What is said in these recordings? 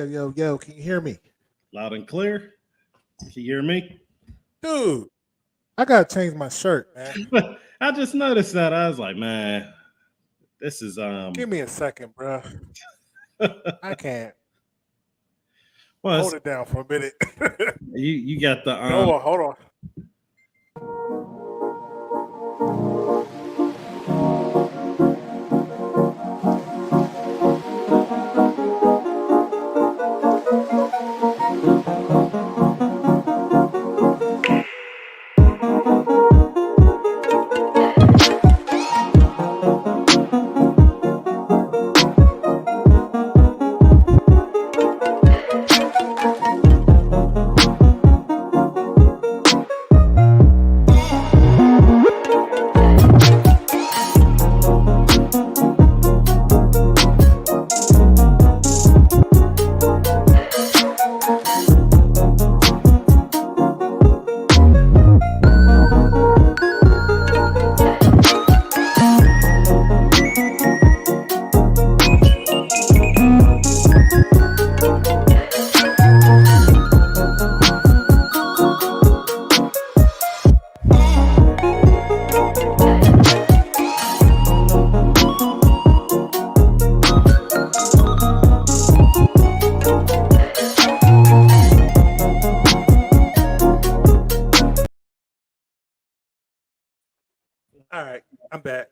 Yo. Can you hear me? Loud and clear. Can you hear me? Dude, I gotta change my shirt, man. I just noticed that. I was like, man, this is Give me a second, bro. I can't. well, Hold it down for a minute. you got the Hold on. All right, I'm back.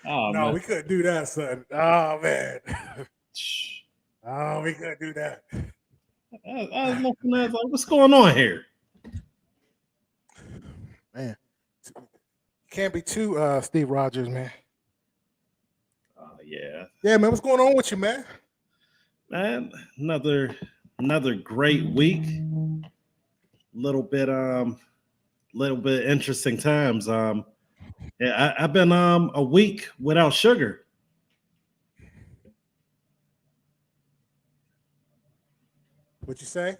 oh No, man. we couldn't do that, son. Oh man. Oh, we couldn't do that. I was looking at like, what's going on here? Man. Can't be too Steve Rogers, man. Oh yeah. Yeah, man, what's going on with you, man? Man, another great week. Little bit interesting times. Yeah, I've been a week without sugar. What you say?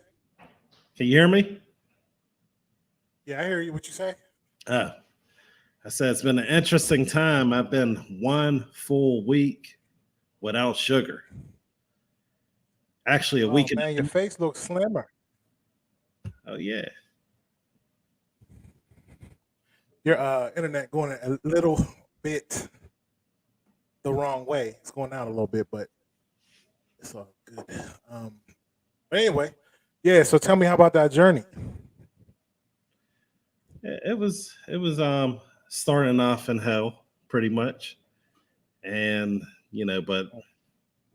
Can you hear me? Yeah, I hear you. What you say? I said it's been an interesting time. I've been one full week without sugar. Actually, a week. Man, your face looks slimmer. Oh yeah. Your internet going a little bit the wrong way. It's going out a little bit, but it's all good. But anyway, yeah. So tell me, how about that journey? It was starting off in hell pretty much, and but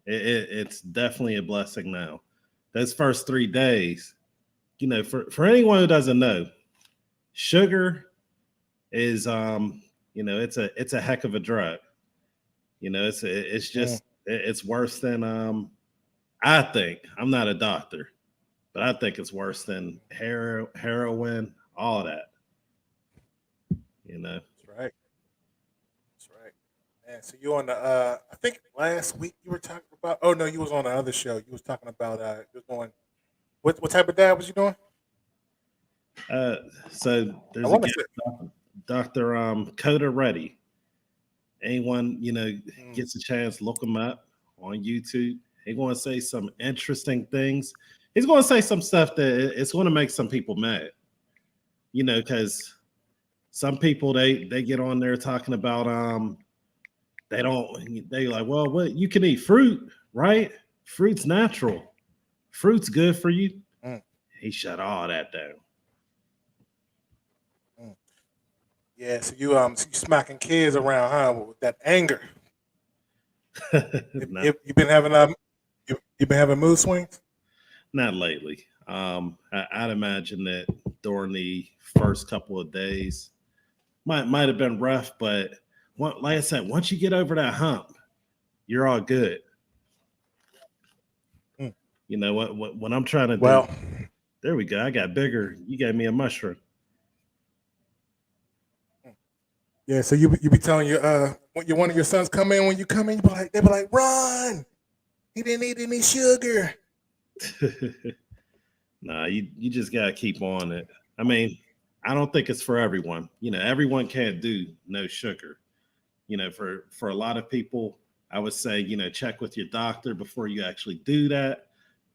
it's definitely a blessing now. Those first 3 days, for anyone who doesn't know, sugar is it's a heck of a drug. It's just it's worse than I think. I'm not a doctor, but I think it's worse than heroin, all that. That's right. That's right. Man, so you on the I think last week you were talking about, oh no, you was on the other show. You was talking about you was going, what type of diet was you doing? So there's I a want to guy, say Dr. Coda Reddy. Anyone, gets a chance, look him up on YouTube. He's going to say some interesting things. He's going to say some stuff that it's going to make some people mad, because some people they get on there talking about they like, well, what, you can eat fruit, right? Fruit's natural. Fruit's good for you. He shut all that down. yeah, so you smacking kids around, huh? With that anger. No, You've been having you've been having mood swings. not lately. I'd imagine that during the first couple of days might have been rough, but like I said, once you get over that hump, you're all good. You know what I'm trying to do. Well, There we go. I got bigger. You gave me a mushroom. yeah. So you be telling your when one of your sons come in, when you come in, they be like, run. He didn't eat any sugar. Nah, you just gotta keep on it. I mean, I don't think it's for everyone. Everyone can't do no sugar. For a lot of people, I would say, check with your doctor before you actually do that.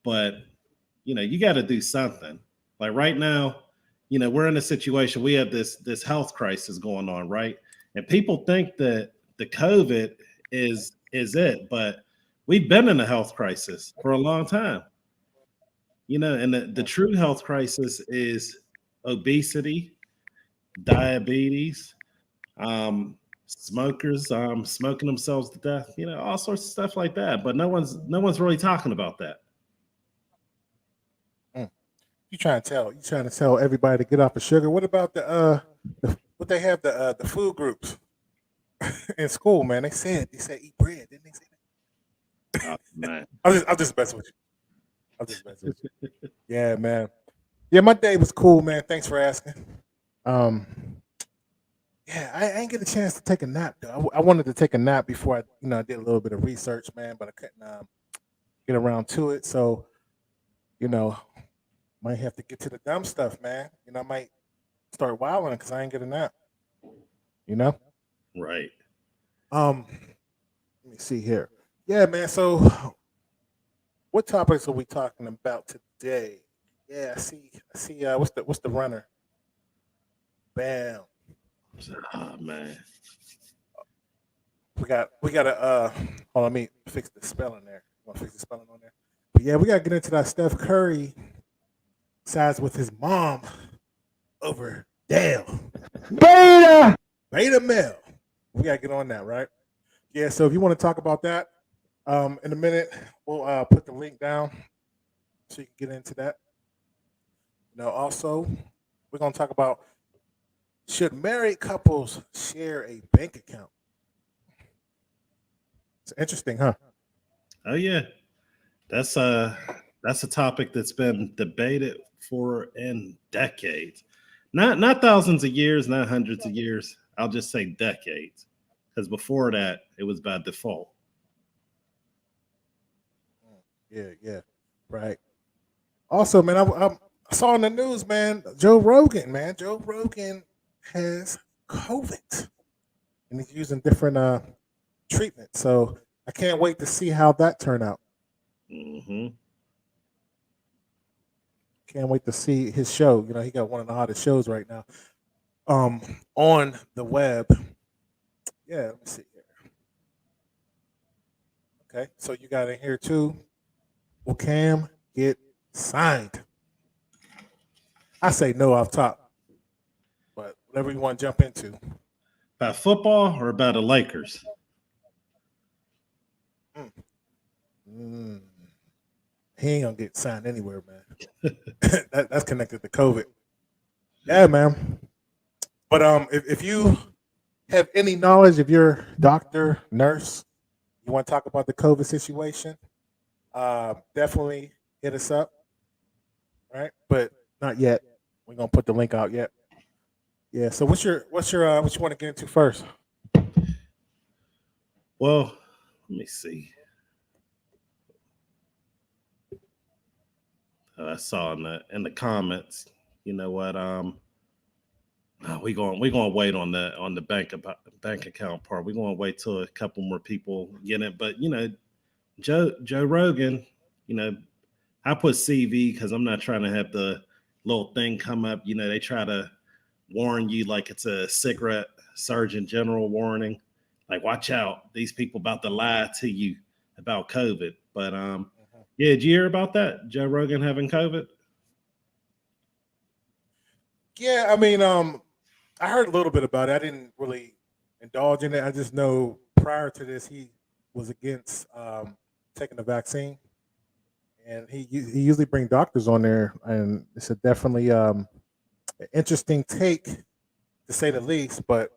But, you got to do something. Like right now, we're in a situation, we have this health crisis going on, right? And people think that the COVID is it, but we've been in a health crisis for a long time. And the true health crisis is obesity, diabetes, smokers smoking themselves to death, all sorts of stuff like that. But no one's really talking about that. You trying to tell everybody to get off of sugar. What about what they have the food groups in school, man? They said eat bread, didn't they say that? Oh, man. I'm just messing with you. I'm just messing with you. Yeah, man. Yeah, my day was cool, man. Thanks for asking. Um, yeah, I ain't get a chance to take a nap though. I wanted to take a nap before I did a little bit of research, man, but I couldn't get around to it. So, you know, might have to get to the dumb stuff, man. I might start wilding because I ain't get a nap. You know. Right. Let me see here. Yeah, man. So, what topics are we talking about today? Yeah, I see. What's the runner? Bam. Oh, man. We got to hold on, let me fix the spelling there. Want to fix the spelling on there? But yeah, we got to get into that Steph Curry sides with his mom over Dell. Beta male. We got to get on that, right? Yeah, so if you want to talk about that in a minute, we'll put the link down so you can get into that. Also, we're going to talk about, should married couples share a bank account? It's interesting, huh? Oh yeah. That's a topic that's been debated for in decades. Not thousands of years, not hundreds of years. I'll just say decades. Because before that, it was by default. Yeah, right. Also, man, I saw in the news, man, Joe Rogan has COVID, and he's using different treatments. So I can't wait to see how that turn out. Mm-hmm. Can't wait to see his show. He got one of the hottest shows right now. On the web. Yeah, let me see here. Okay, so you got in here too. Will Cam get signed? I say no off top, but whatever you want to jump into. About football or about the Lakers? He ain't gonna get signed anywhere, man. That's connected to COVID. Yeah, man. But if you have any knowledge, if you're doctor, nurse, you want to talk about the COVID situation, definitely hit us up. Right, but not yet. We're gonna put the link out yet. Yeah. So what you want to get into first? Well, let me see. I saw in the comments. You know what? We're gonna wait on the bank account part. We're gonna wait till a couple more people get it. But Joe Rogan, I put CV because I'm not trying to have the little thing come up. They try to warn you like it's a cigarette surgeon general warning, like watch out, these people about to lie to you about COVID. But yeah, did you hear about that? Joe Rogan having COVID? Yeah, I mean, I heard a little bit about it. I didn't really indulge in it. I just know prior to this, he was against taking the vaccine, and he usually bring doctors on there, and it's a definitely an interesting take to say the least. But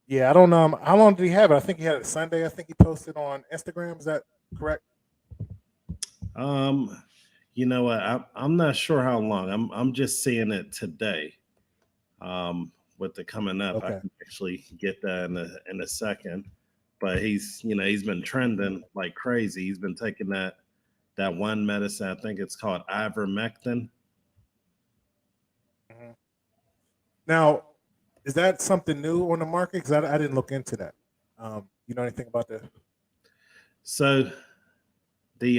yeah, I don't know how long did he have it. I think he had it Sunday. I think he posted on Instagram. Is that correct? You know what? I'm not sure how long. I'm just seeing it today. With the coming up, I Okay. can actually get that in a second. But he's been trending like crazy. He's been taking that one medicine. I think it's called ivermectin. Mhm. Now, is that something new on the market? Because I didn't look into that. You know anything about that? So the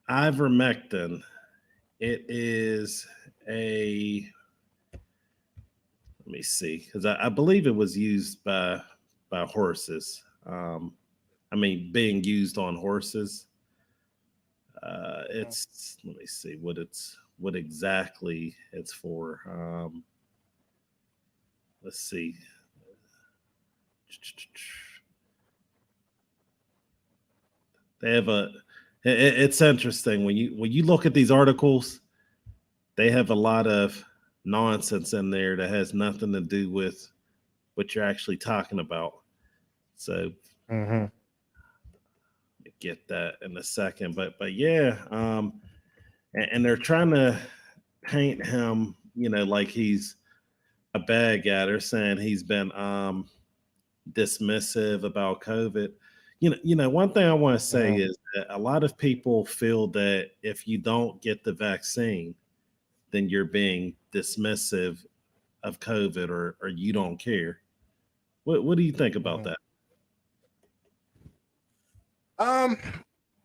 ivermectin, it is a, let me see, because I believe it was used by horses. Being used on horses. It's, let me see what exactly it's for. Let's see. They have it's interesting when you look at these articles, they have a lot of nonsense in there that has nothing to do with what you're actually talking about. So get that in a second, but yeah, and they're trying to paint him, like he's a bad guy. They're saying he's been dismissive about COVID. One thing I want to say is that a lot of people feel that if you don't get the vaccine, then you're being dismissive of COVID, or you don't care. What do you think about that?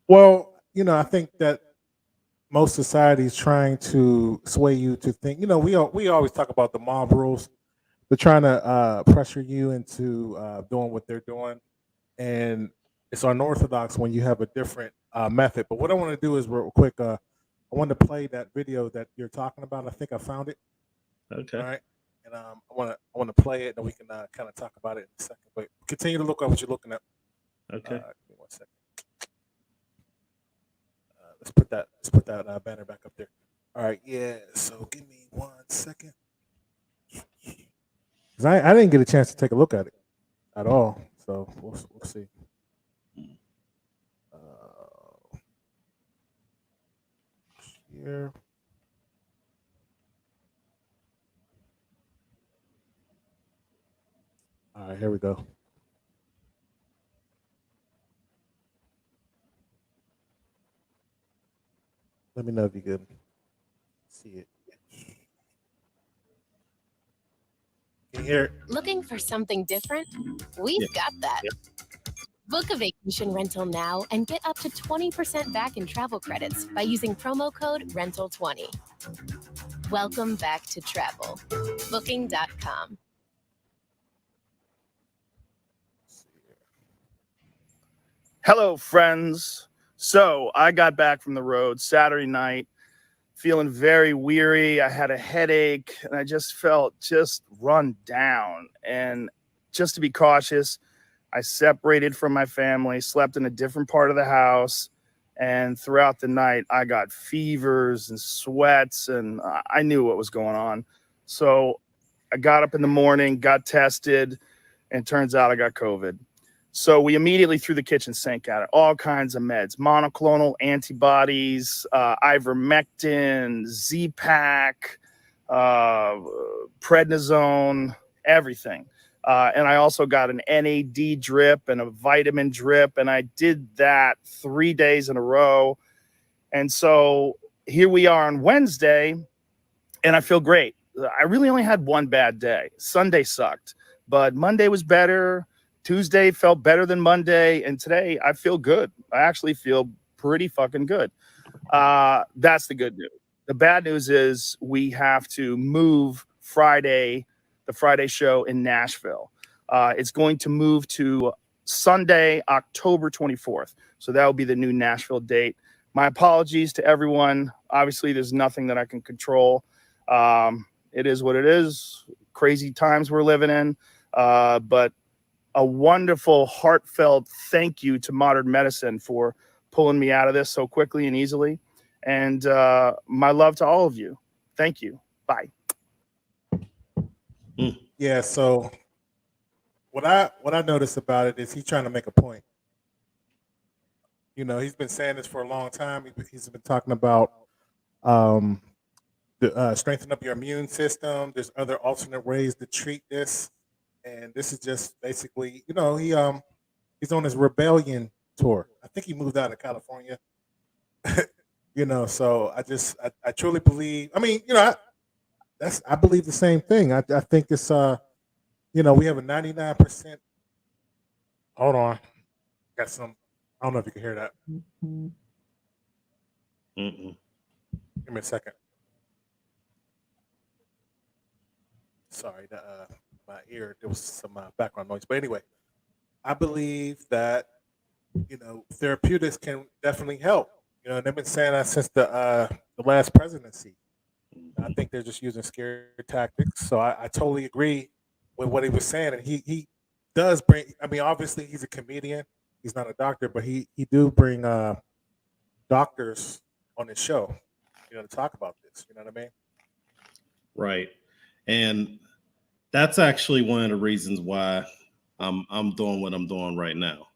Well, I think that most society is trying to sway you to think. We always talk about the mob rules. They're trying to pressure you into doing what they're doing, and it's unorthodox when you have a different method. But what I want to do is real quick. I want to play that video that you're talking about. I think I found it. Okay. All right, and I want to play it, and we can kind of talk about it in a second. But continue to look at what you're looking at. Okay. Give me 1 second. Let's put that banner back up there. All right, yeah. So give me 1 second. 'Cause I didn't get a chance to take a look at it at all. So we'll see. Here. All right, here we go. Let me know if you can see it. Can you hear it? Looking for something different? We've got that. Book a vacation rental now and get up to 20% back in travel credits by using promo code RENTAL20. Welcome back to travel. Booking.com. Hello, friends. So I got back from the road Saturday night, feeling very weary. I had a headache, and I just felt run down. And just to be cautious, I separated from my family, slept in a different part of the house, and throughout the night, I got fevers and sweats, and I knew what was going on. So I got up in the morning, got tested, and turns out I got COVID. So we immediately threw the kitchen sink at it, all kinds of meds, monoclonal antibodies, ivermectin, Z-Pak, prednisone, everything. And I also got an NAD drip and a vitamin drip, and I did that 3 days in a row. And so here we are on Wednesday, and I feel great. I really only had one bad day. Sunday sucked, but Monday was better. Tuesday felt better than Monday, and today I feel good. I actually feel pretty fucking good. That's the good news. The bad news is we have to move the Friday show in Nashville. It's going to move to Sunday, October 24th. So that will be the new Nashville date. My apologies to everyone. Obviously, there's nothing that I can control. It is what it is. Crazy times we're living in. But a wonderful, heartfelt thank you to modern medicine for pulling me out of this so quickly and easily. And my love to all of you. Thank you. Bye. Yeah. So what I noticed about it is he's trying to make a point. He's been saying this for a long time. He's been talking about strengthen up your immune system. There's other alternate ways to treat this. And this is just basically, he's on his rebellion tour. I think he moved out of California. So I truly believe. I mean, I believe the same thing. I think it's we have a 99% Hold on. Got some. I don't know if you can hear that. Mm-mm. Give me a second. Sorry, my ear. There was some background noise. But anyway, I believe that therapeutics can definitely help. And they've been saying that since the last presidency. I think they're just using scary tactics. So I totally agree with what he was saying, and he does bring. I mean, obviously he's a comedian. He's not a doctor, but he do bring doctors on his show, to talk about this. You know what I mean? Right. And that's actually one of the reasons why I'm doing what I'm doing right now.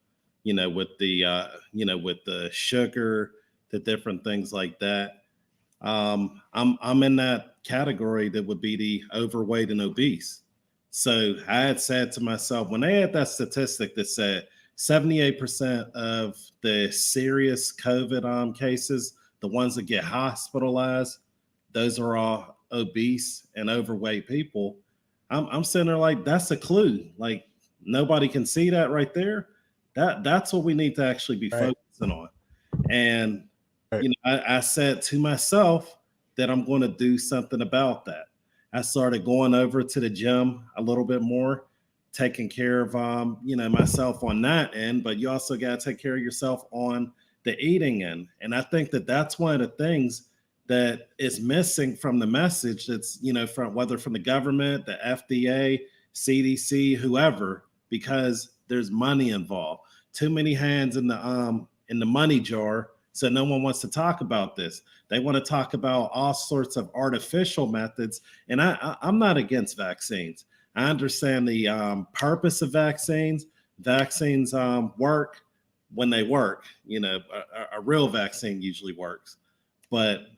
With the sugar, the different things like that. I'm in that category that would be the overweight and obese. So I had said to myself, when they had that statistic that said 78% of the serious COVID cases, the ones that get hospitalized, those are all obese and overweight people. I'm sitting there like, that's a clue. Like, nobody can see that right there. That's what we need to actually be Right. focusing on. And Right. I said to myself that I'm going to do something about that. I started going over to the gym a little bit more, taking care of myself on that end, but you also got to take care of yourself on the eating end. And I think that that's one of the things that is missing from the message that's, from whether from the government, the FDA, CDC, whoever, because there's money involved. Too many hands in the money jar. So no one wants to talk about this. They want to talk about all sorts of artificial methods. And I'm not against vaccines. I understand the purpose of vaccines. Vaccines work when they work. A real vaccine usually works. But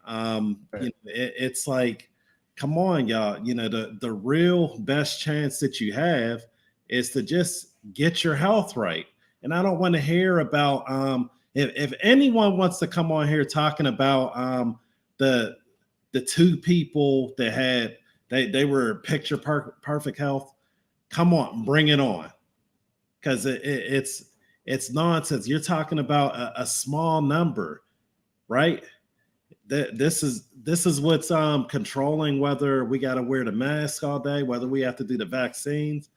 it's like, come on, y'all. The real best chance that you have is to just get your health right. And I don't want to hear about if anyone wants to come on here talking about the two people that had they were picture perfect health, come on, bring it on, because it's nonsense. You're talking about a small number, right? This is what's controlling whether we got to wear the mask all day, whether we have to do the vaccines.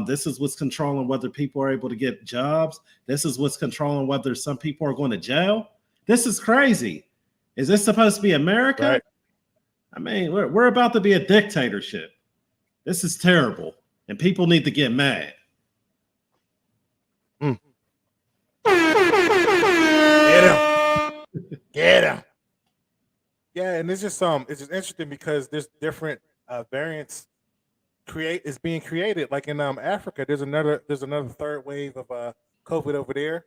This is what's controlling whether people are able to get jobs. This is what's controlling whether some people are going to jail. This is crazy. Is this supposed to be America? Right. I mean, we're about to be a dictatorship. This is terrible, and people need to get mad. Get him. Get him. Yeah, and it's just interesting because there's different variants is being created. Like in Africa, there's another third wave of COVID over there,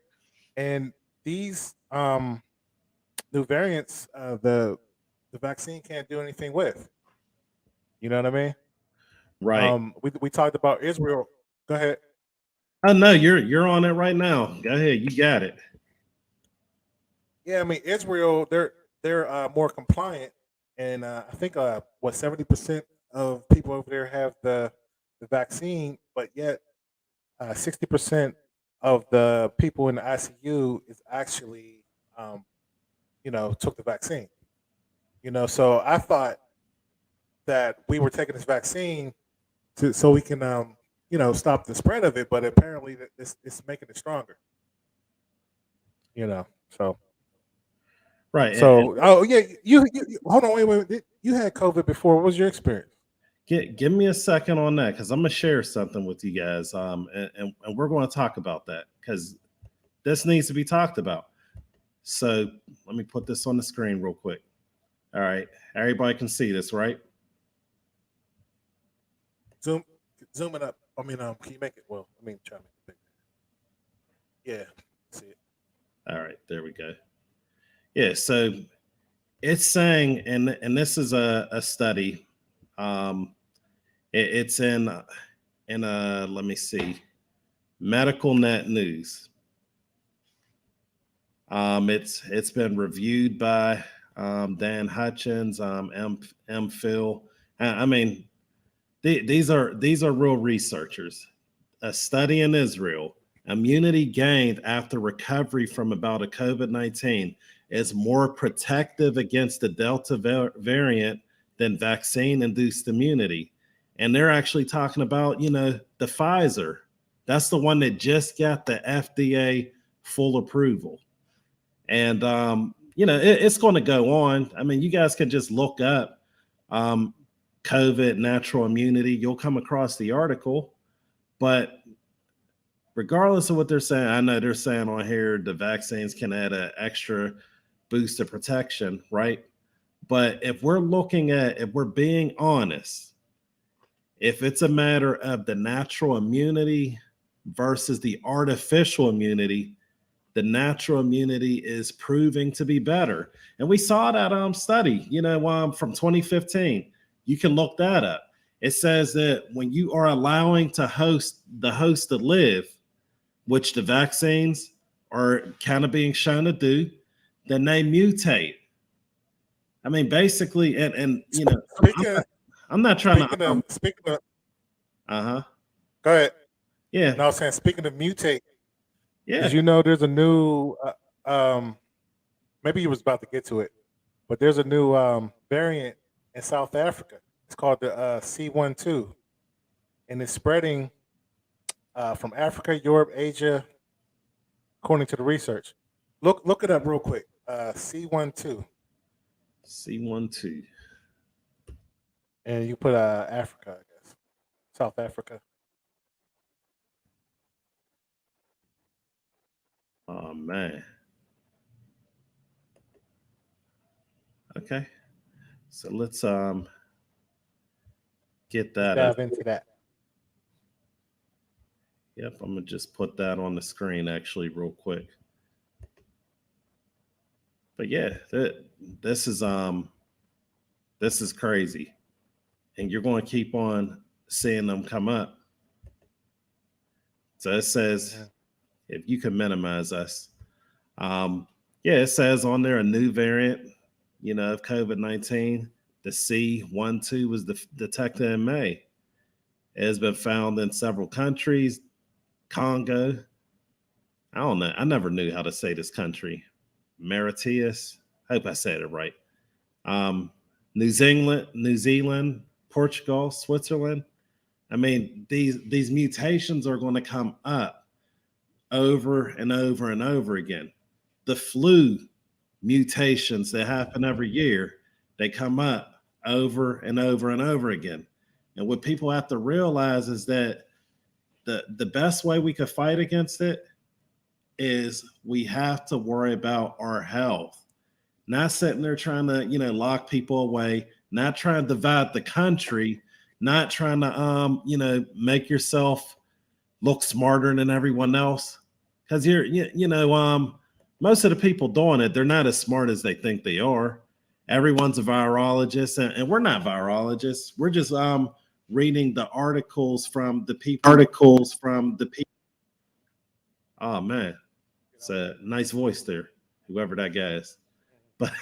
and these new variants, the vaccine can't do anything with. You know what I mean? Right. We talked about Israel. Go ahead. Oh no, you're on it right now. Go ahead, you got it. Yeah, I mean Israel, they're more compliant, and I think 70% of people over there have the vaccine, but yet 60% of the people in the ICU is actually took the vaccine. So I thought that we were taking this vaccine so we can stop the spread of it, but apparently it's making it stronger. So. Right. So, oh yeah, you hold on, wait. You had COVID before. What was your experience? Give me a second on that, because I'm gonna share something with you guys. And we're going to talk about that because this needs to be talked about. So let me put this on the screen real quick. All right, everybody can see this, right? Zoom it up. I mean, can you make it? Well, I mean, try to make it bigger. Yeah, see it. All right, there we go. Yeah, so it's saying, and this is a study. It's in let me see, Medical Net News. It's been reviewed by Dan Hutchins, M. Phil. I mean, these are real researchers. A study in Israel immunity gained after recovery from about a COVID-19 is more protective against the Delta variant than vaccine-induced immunity. And they're actually talking about, the Pfizer. That's the one that just got the FDA full approval. And, it's going to go on. I mean, you guys can just look up COVID natural immunity. You'll come across the article. But regardless of what they're saying, I know they're saying on here the vaccines can add an extra boost of protection, right? But if we're being honest, if it's a matter of the natural immunity versus the artificial immunity, the natural immunity is proving to be better. And we saw that study, from 2015. You can look that up. It says that when you are allowing the host to live, which the vaccines are kind of being shown to do, then they mutate. I mean, basically, and I'm not trying to. Speaking of. Go ahead. Yeah. No, I was saying, speaking of mutate. Yeah. Did you know there's a new? Maybe you was about to get to it, but there's a new variant in South Africa. It's called the C0viid, and it's spreading from Africa, Europe, Asia, according to the research. Look it up real quick. C0viid. C0viid. And you put Africa, I guess. South Africa. Oh man. Okay. So let's get that. Dive into that. Yep, I'm gonna just put that on the screen actually real quick. But yeah, this is crazy. And you're going to keep on seeing them come up. So it says, if you can minimize us. It says on there a new variant, of COVID-19. The C0viid was detected in May. It has been found in several countries. Congo. I don't know. I never knew how to say this country. Mauritius. I hope I said it right. New Zealand, Portugal, Switzerland. I mean, these mutations are going to come up over and over and over again. The flu mutations that happen every year, they come up over and over and over again. And what people have to realize is that the best way we could fight against it is we have to worry about our health. Not sitting there trying to, lock people away, not trying to divide the country, not trying to, make yourself look smarter than everyone else. Because most of the people doing it, they're not as smart as they think they are. Everyone's a virologist, and we're not virologists. We're just reading the articles from the people. Oh man, it's a nice voice there, whoever that guy is. But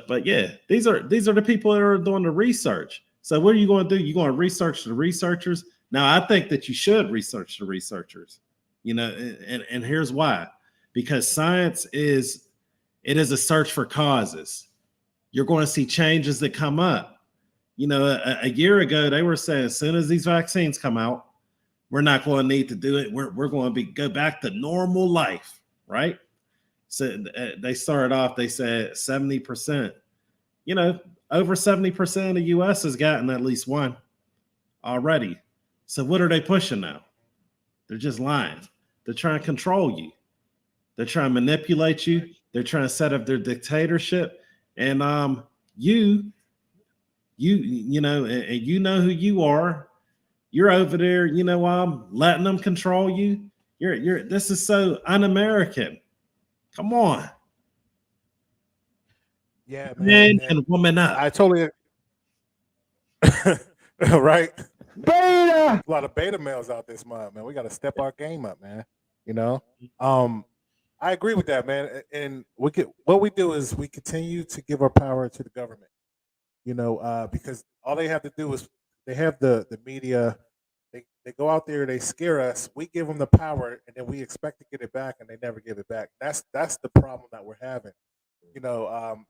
but yeah, these are the people that are doing the research. So what are you going to do? You're going to research the researchers. Now I think that you should research the researchers. And here's why. Because science is a search for causes. You're going to see changes that come up. A year ago they were saying as soon as these vaccines come out, we're not going to need to do it. We're going to go back to normal life, right? So they started off, they said 70%. Over 70% of the U.S. has gotten at least one already. So what are they pushing now? They're just lying. They're trying to control you. They're trying to manipulate you. They're trying to set up their dictatorship. And you know who you are. You're over there, letting them control you. This is so un-American. Come on. Yeah, man and woman up. I totally right. Beta. A lot of beta males out this month, man. We got to step our game up, man. I agree with that, man. And what we do is we continue to give our power to the government. Because all they have to do is they have the media, They go out there, they scare us. We give them the power, and then we expect to get it back, and they never give it back. That's the problem that we're having.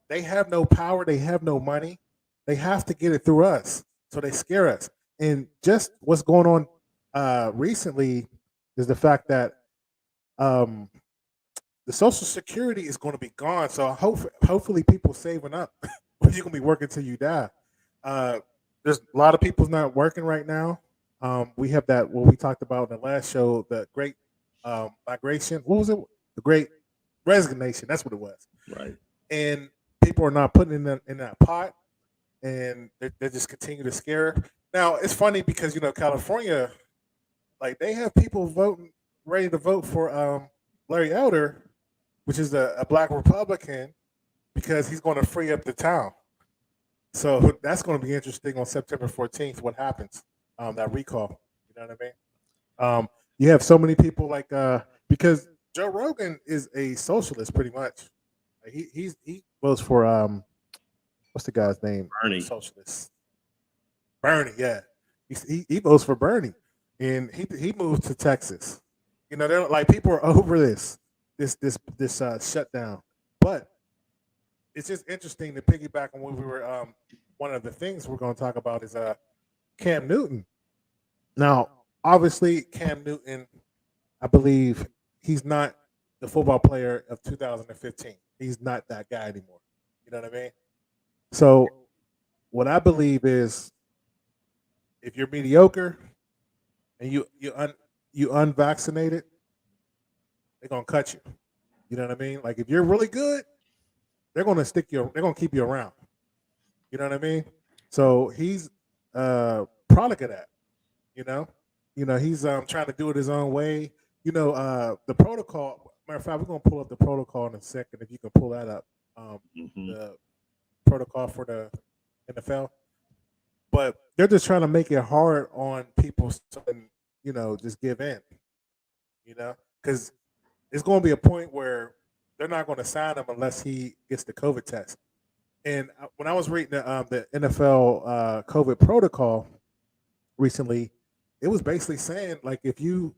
They have no power, they have no money. They have to get it through us, so they scare us. And just what's going on recently is the fact that um, the Social Security is going to be gone. So hopefully people saving up. You're going to be working till you die. There's a lot of people's not working right now. We have that what we talked about in the last show, the Great Migration. What was it? The Great Resignation. That's what it was. Right. And people are not putting in that pot, and they just continue to scare. Now it's funny because California, like they have people voting ready to vote for Larry Elder, which is a black Republican, because he's going to free up the town. So that's going to be interesting on September 14th. What happens? That recall. You know what I mean? You have so many people like because Joe Rogan is a socialist, pretty much. He votes for what's the guy's name? Bernie. Socialist. Bernie, yeah. He votes for Bernie, and he moved to Texas. They're like people are over this shutdown, but it's just interesting to piggyback on what we were. One of the things we're going to talk about is Cam Newton. Now, obviously, Cam Newton, I believe he's not the football player of 2015. He's not that guy anymore. You know what I mean? So, what I believe is, if you're mediocre and you unvaccinated, they're gonna cut you. You know what I mean? Like if you're really good, they're gonna keep you around. You know what I mean? So he's product of that. He's trying to do it his own way. The protocol. Matter of fact, we're gonna pull up the protocol in a second. If you can pull that up, the protocol for the NFL. But they're just trying to make it hard on people, so just give in. Because it's going to be a point where they're not going to sign him unless he gets the COVID test. And when I was reading the NFL COVID protocol recently, it was basically saying like if you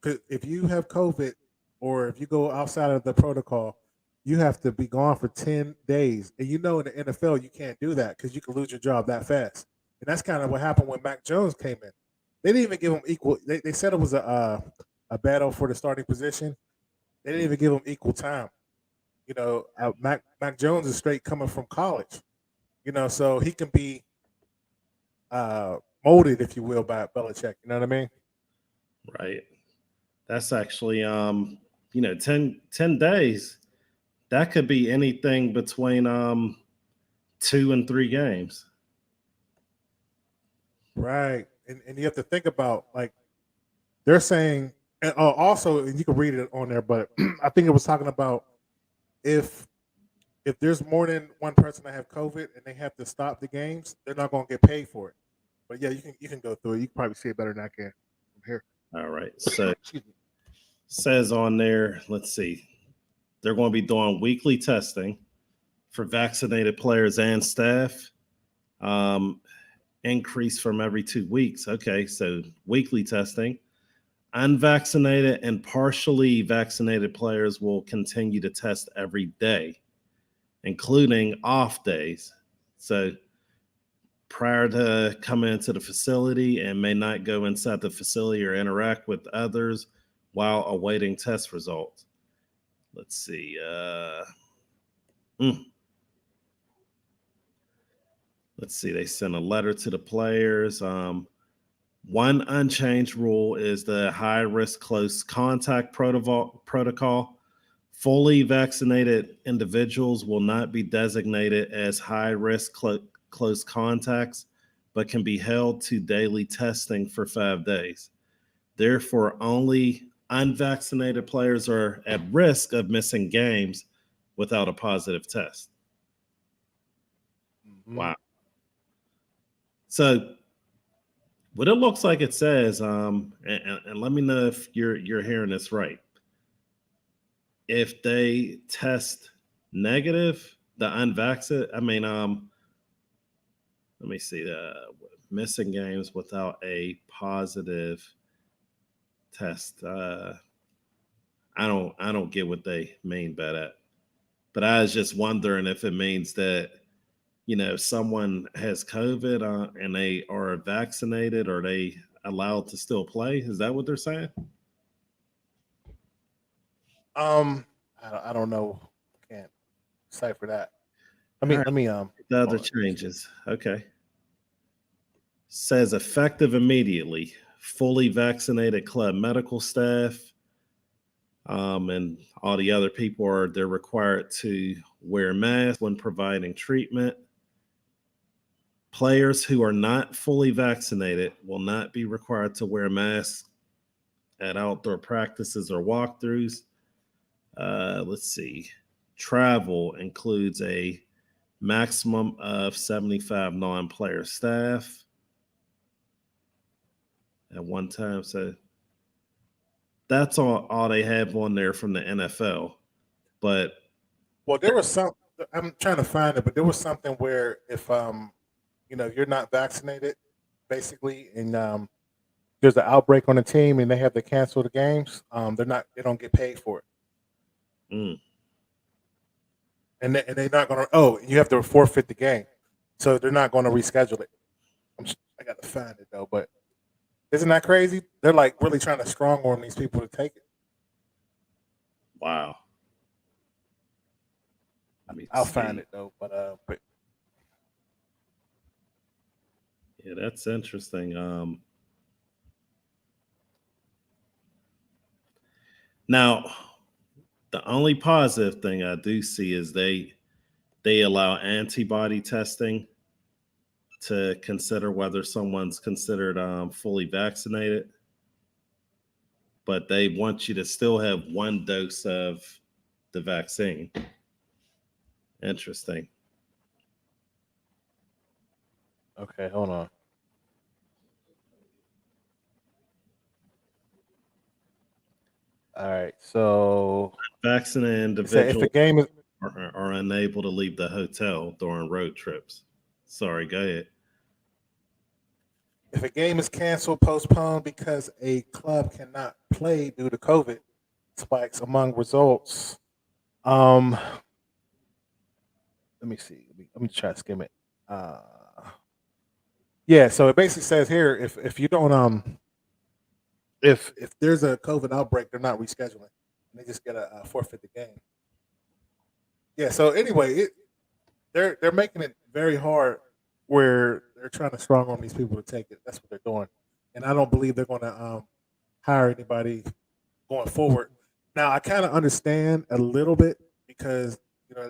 have COVID or if you go outside of the protocol, you have to be gone for 10 days. And in the NFL, you can't do that because you can lose your job that fast. And that's kind of what happened when Mac Jones came in. They didn't even give him equal. They said it was a battle for the starting position. They didn't even give him equal time. Mac Jones is straight coming from college. So he can be molded, if you will, by Belichick. You know what I mean? Right. That's actually 10 days. That could be anything between 2 and 3 games. Right. And you have to think about, like, they're saying, and also, and you can read it on there, but I think it was talking about if there's more than one person that have COVID and they have to stop the games, they're not going to get paid for it. But yeah, you can go through it. You can probably see it better than I can from here. All right. So says on there, let's see, they're going to be doing weekly testing for vaccinated players and staff. Increase from every 2 weeks. Okay, so weekly testing. Unvaccinated and partially vaccinated players will continue to test every day, including off days. So prior to coming into the facility and may not go inside the facility or interact with others while awaiting test results. Let's see. Let's see. They sent a letter to the players. One unchanged rule is the high-risk close contact protocol. Fully vaccinated individuals will not be designated as high-risk close contacts, but can be held to daily testing for 5 days. Therefore, only unvaccinated players are at risk of missing games without a positive test. Mm-hmm. Wow. So what it looks like it says, and let me know if you're hearing this right. If they test negative, the unvaccinated, let me see. missing games without a positive test. I don't get what they mean by that. But I was just wondering if it means that, someone has COVID and they are vaccinated, or they allowed to still play. Is that what they're saying? I don't know. Can't decipher that. All right. Let me The other changes. Okay. Says effective immediately. Fully vaccinated club medical staff, and all the other people they're required to wear masks when providing treatment. Players who are not fully vaccinated will not be required to wear masks at outdoor practices or walkthroughs. Let's see. Travel includes a maximum of 75 non-player staff at one time. So that's all they have on there from the NFL. But there was some. I'm trying to find it, but there was something where if you're not vaccinated, basically, and there's an outbreak on the team and they have to cancel the games, they don't get paid for it. And they're not going to. Oh, you have to forfeit the game, so they're not going to reschedule it. I got to find it though, but isn't that crazy? They're like really trying to strong arm these people to take it. Wow. I'll find it though, but yeah, that's interesting. Now, the only positive thing I do see is they allow antibody testing to consider whether someone's considered fully vaccinated, but they want you to still have one dose of the vaccine. Interesting. Okay, hold on. All right, so vaccinated individuals if a game is are unable to leave the hotel during road trips. Sorry, go ahead. If a game is canceled, postponed because a club cannot play due to COVID spikes among results. Let me see. Let me try to skim it. Yeah, so it basically says here if you don't if there's a COVID outbreak, they're not rescheduling. They just get a forfeit the game. Yeah. So anyway, they're making it very hard where they're trying to strong arm these people to take it. That's what they're doing, and I don't believe they're going to hire anybody going forward. Now, I kind of understand a little bit because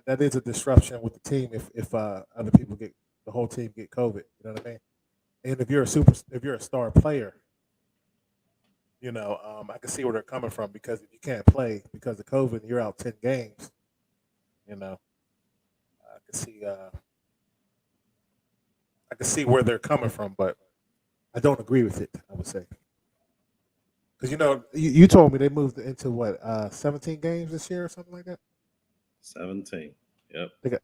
that is a disruption with the team if other people get the whole team get COVID. You know what I mean? And if you're a star player, I can see where they're coming from because if you can't play because of COVID, you're out 10 games. I can see where they're coming from, but I don't agree with it. I would say because you told me they moved into what 17 games this year or something like that. 17. Yep. Yeah.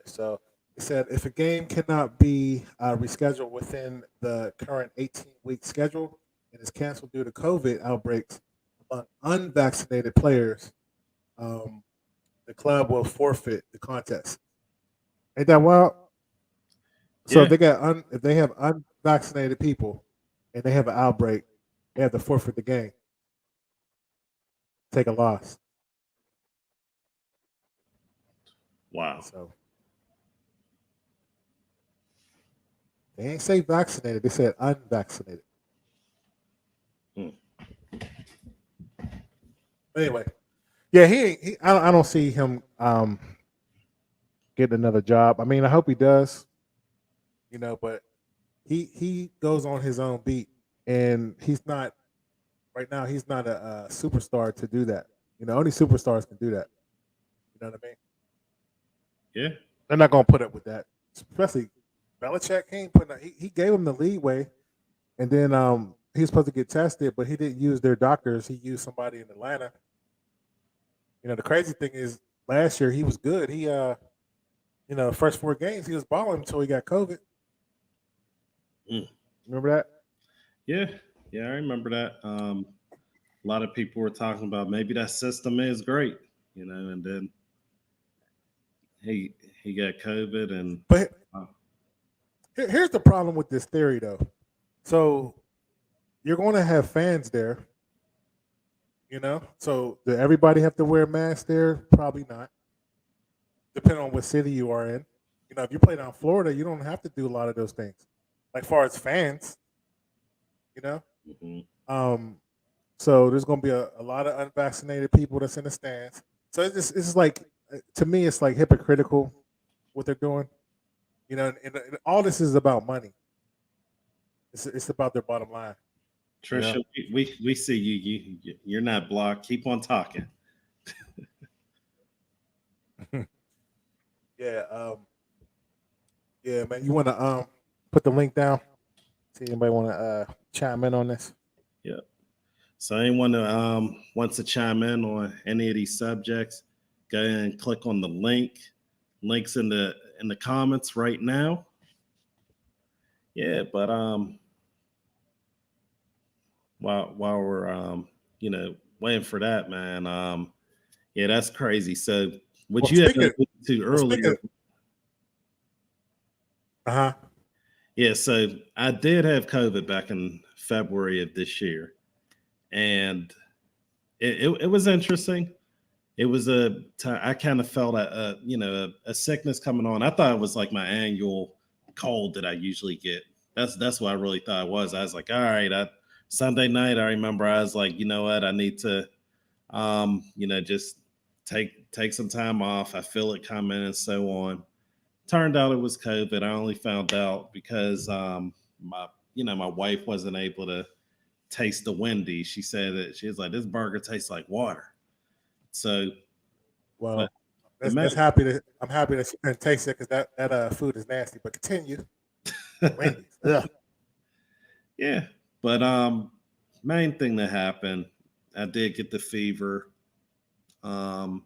So it said if a game cannot be rescheduled within the current 18-week schedule and is canceled due to COVID outbreaks among unvaccinated players, the club will forfeit the contest. Ain't that wild? So Yeah. if they have unvaccinated people and they have an outbreak, they have to forfeit the game, take a loss. Wow. So they ain't say vaccinated; they said unvaccinated. Anyway, yeah, I don't see him getting another job. I mean, I hope he does. But he goes on his own beat, and he's not right now. He's not a superstar to do that. Only superstars can do that. You know what I mean? Yeah. They're not going to put up with that, especially Belichick. He ain't putting. He gave him the leeway, and then he was supposed to get tested, but he didn't use their doctors. He used somebody in Atlanta. The crazy thing is, last year he was good. He the first 4 games he was balling until he got COVID. Remember that? Yeah, I remember that. A lot of people were talking about maybe that system is great, and then he got COVID, and But here's the problem with this theory, though. So you're going to have fans there, So do everybody have to wear a mask there? Probably not. Depending on what city you are in. If you play down Florida, you don't have to do a lot of those things. Like far as fans, So there's going to be a lot of unvaccinated people that's in the stands. So it's like, to me, it's like hypocritical what they're doing. And all this is about money. It's about their bottom line. Trisha, we see you. You're not blocked. Keep on talking. Yeah. Yeah, man. You want to put the link down? See anybody want to chime in on this? Yeah. So anyone who wants to chime in on any of these subjects, go ahead and click on the link. Links in the comments right now. Yeah, but while we're waiting for that, man, yeah, that's crazy. So what you had to earlier. Yeah, so I did have COVID back in February of this year, and it was interesting. It was I kind of felt a sickness coming on. I thought it was like my annual cold that I usually get. That's what I really thought it was. I was like, all right, Sunday night, I remember I was like, you know what, I need to, just take some time off. I feel it coming and so on. Turned out it was COVID. I only found out because my wife wasn't able to taste the Wendy's. She said that she was like, this burger tastes like water. So, well, I'm happy that she couldn't taste it because that food is nasty. But continue. Wendy's. Yeah. Yeah, but main thing that happened, I did get the fever. That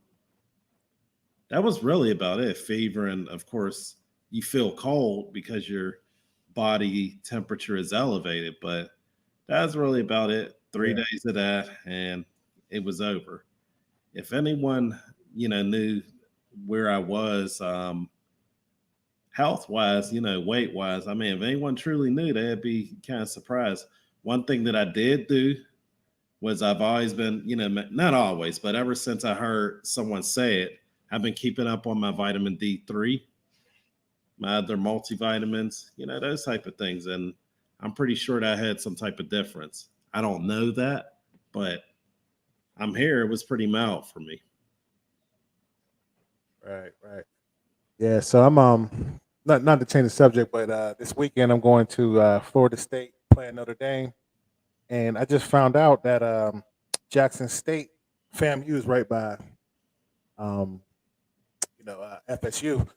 was really about it. Fever, and of course, you feel cold because your body temperature is elevated. But that's really about it. 3 days of that, and it was over. If anyone, knew where I was health-wise, weight-wise, I mean, if anyone truly knew, they'd be kind of surprised. One thing that I did do was I've always been, not always, but ever since I heard someone say it, I've been keeping up on my vitamin D3, my other multivitamins, those type of things. And I'm pretty sure that I had some type of difference. I don't know that, but I'm here. It was pretty mild for me. Right. Yeah, so I'm not to change the subject, but this weekend I'm going to Florida State playing Notre Dame, and I just found out that Jackson State FAMU is right by FSU.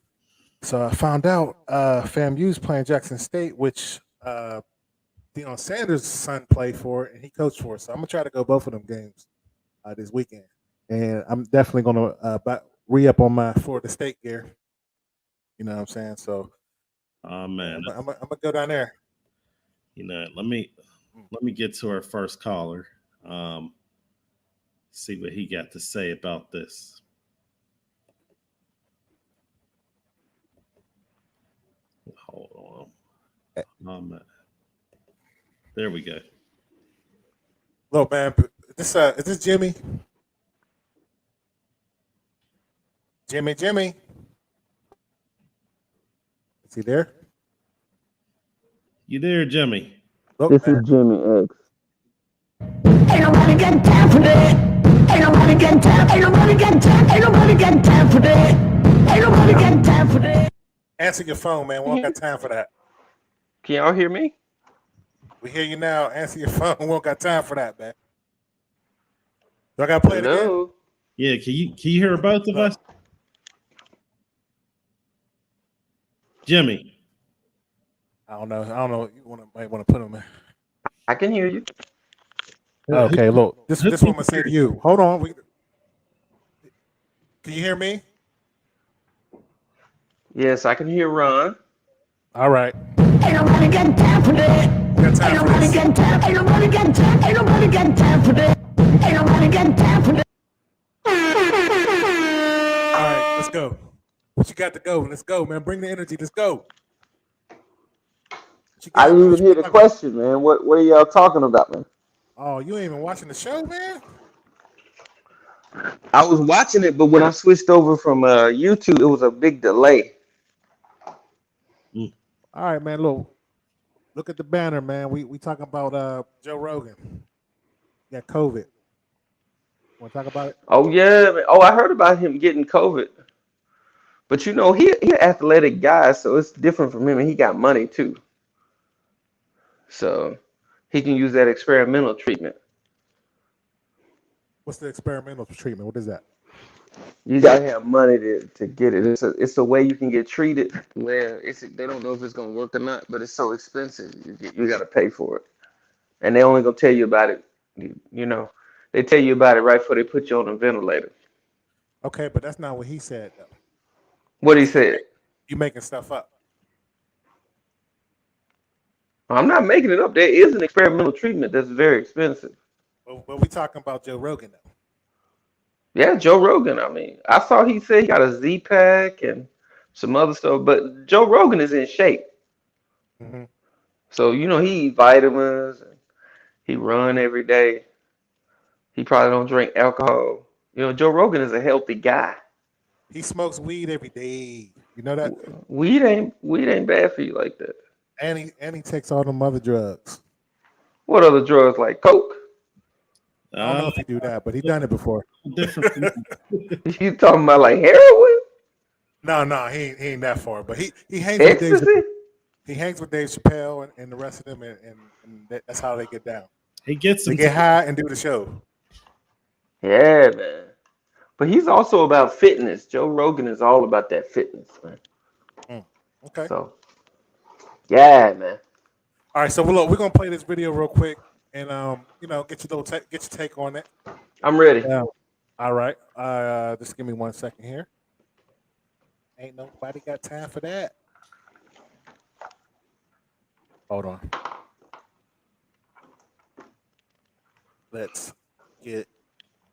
So I found out FAMU is playing Jackson State, which Deion Sanders' son played for and he coached for. So I'm gonna try to go both of them games this weekend, and I'm definitely gonna re-up on my Florida State gear. You know what I'm saying? So, man, I'm gonna go down there. Let me get to our first caller. See what he got to say about this. Hold on. There we go. Hello, man. Is this Jimmy? Jimmy. Is he there? You there, Jimmy? Look, this man. is Jimmy X. Ain't nobody got time for that. Ain't nobody got time. Ain't nobody got time. Ain't nobody got time for that. Ain't nobody got time for that. Answer your phone, man. We don't got time for that. Can y'all hear me? We hear you now. Answer your phone. We don't got time for that, man. Do I gotta play it again? Hello? Yeah, can you hear both of us? Jimmy. I don't know. You might want to put him in. I can hear you. Okay, look. This is what I'm gonna say to you. Hold on. Can you hear me? Yes, I can hear Ron. All right. Ain't nobody got time for that. We got time Ain't for nobody this. got time. Ain't nobody got time. Ain't nobody got time for that. Ain't nobody got time for that. All right, let's go. What you got to go? Let's go, man. Bring the energy. Let's go. What you I got, didn't man? What even you hear the got? question, man. What are y'all talking about, man? Oh, you ain't even watching the show, man? I was watching it, but when I switched over from YouTube, it was a big delay. All right, man. Look at the banner, man. We talking about Joe Rogan. He got COVID. Want to talk about it? Oh yeah, man. Oh, I heard about him getting COVID, but you know he an athletic guy, so it's different from him, and he got money too, so he can use that experimental treatment. What's the experimental treatment? What is that? You gotta have money to get it. It's a way you can get treated where they don't know if it's gonna work or not, but it's so expensive. You gotta pay for it, and they only gonna tell you about it. You know, they tell you about it right before they put you on a ventilator. Okay, but that's not what he said, though. What he said? You making stuff up. I'm not making it up. There is an experimental treatment that's very expensive. But we talking about Joe Rogan, though. Yeah, Joe Rogan. I mean, I saw he said he got a Z pack and some other stuff, but Joe Rogan is in shape. Mm-hmm. So you know he eat vitamins and he run every day. He probably don't drink alcohol. You know, Joe Rogan is a healthy guy. He smokes weed every day. You know that? Weed ain't bad for you like that. And he takes all them other drugs. What other drugs like coke? I don't know if he do that, but he done it before. Different. You talking about like heroin? No, he ain't that far. But he hangs with Dave. Ecstasy? He hangs with Dave Chappelle and the rest of them, and that's how they get down. He gets They them. get high and do the show. Yeah, man. But he's also about fitness. Joe Rogan is all about that fitness, man. Okay. So, yeah, man. All right. So look, we're gonna play this video real quick, and get your get your take on it. I'm ready. Yeah. All right. Just give me 1 second here. Ain't nobody got time for that. Hold on. Let's get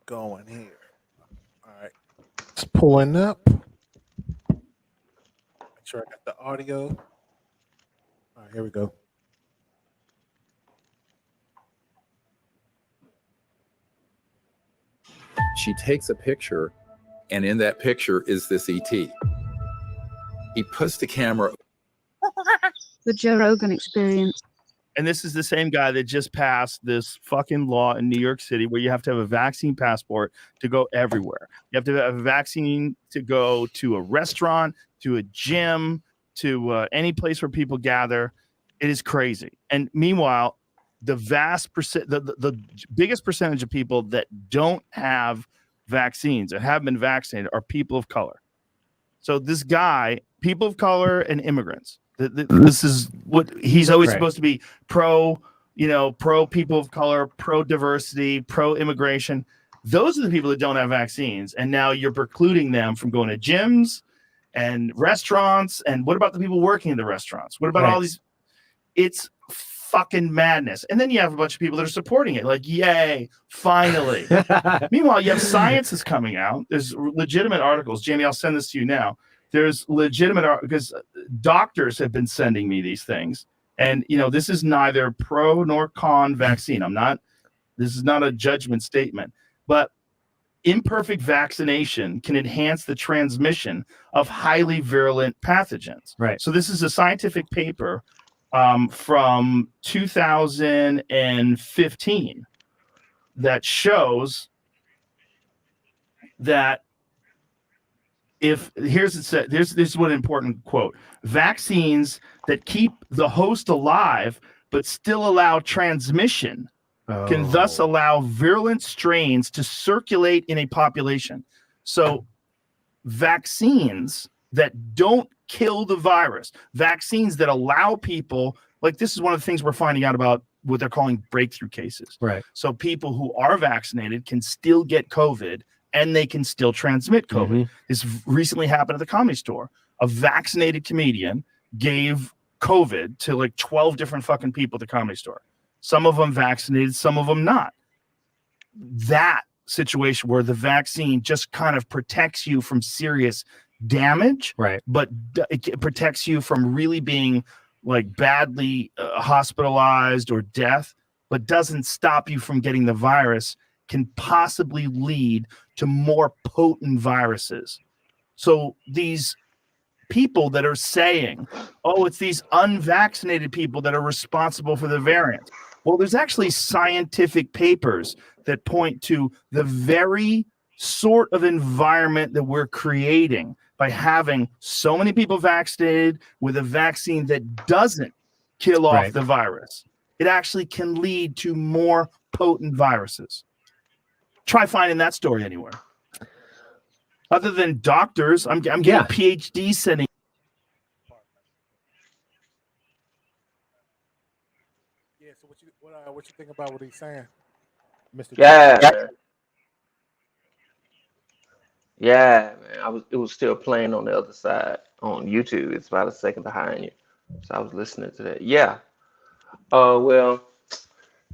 going here. All right. It's pulling up. Make sure I got the audio. All right, here we go. She takes a picture, and in that picture is this ET. He puts the camera. The Joe Rogan Experience. And this is the same guy that just passed this fucking law in New York City where you have to have a vaccine passport to go everywhere. You have to have a vaccine to go to a restaurant, to a gym, to any place where people gather. It is crazy. And meanwhile, the biggest percentage of people that don't have vaccines or have been vaccinated are people of color. So this guy, people of color and immigrants, this is what he's always supposed to be pro people of color, pro diversity, pro immigration. Those are the people that don't have vaccines. And now you're precluding them from going to gyms and restaurants. And what about the people working in the restaurants? What about all these? It's fucking madness. And then you have a bunch of people that are supporting it. Like, yay, finally. Meanwhile, you have science coming out. There's legitimate articles. Jamie, I'll send this to you now. There's legitimate because doctors have been sending me these things. And, this is neither pro nor con vaccine. This is not a judgment statement, but imperfect vaccination can enhance the transmission of highly virulent pathogens. Right. So this is a scientific paper from 2015 that shows that this is what an important quote: vaccines that keep the host alive but still allow transmission can thus allow virulent strains to circulate in a population. So vaccines that don't kill the virus, vaccines that allow people, like this is one of the things we're finding out about what they're calling breakthrough cases. Right. So people who are vaccinated can still get COVID and they can still transmit COVID. This recently happened at the Comedy Store a vaccinated comedian gave COVID to like 12 different fucking people at the Comedy Store. Some of them vaccinated, some of them not. That situation where the vaccine just kind of protects you from serious damage, right? But it protects you from really being like badly hospitalized or death, but doesn't stop you from getting the virus, can possibly lead to more potent viruses. So these people that are saying, oh, it's these unvaccinated people that are responsible for the variant. Well, there's actually scientific papers that point to the very sort of environment that we're creating by having so many people vaccinated with a vaccine that doesn't kill off the virus. It actually can lead to more potent viruses. Try finding that story anywhere. Other than doctors, I'm getting PhDs sending. Yeah. So what you think about what he's saying, Mr. Yeah, man. Yeah, man. It was still playing on the other side on YouTube. It's about a second behind you. So I was listening to that. Yeah. Well,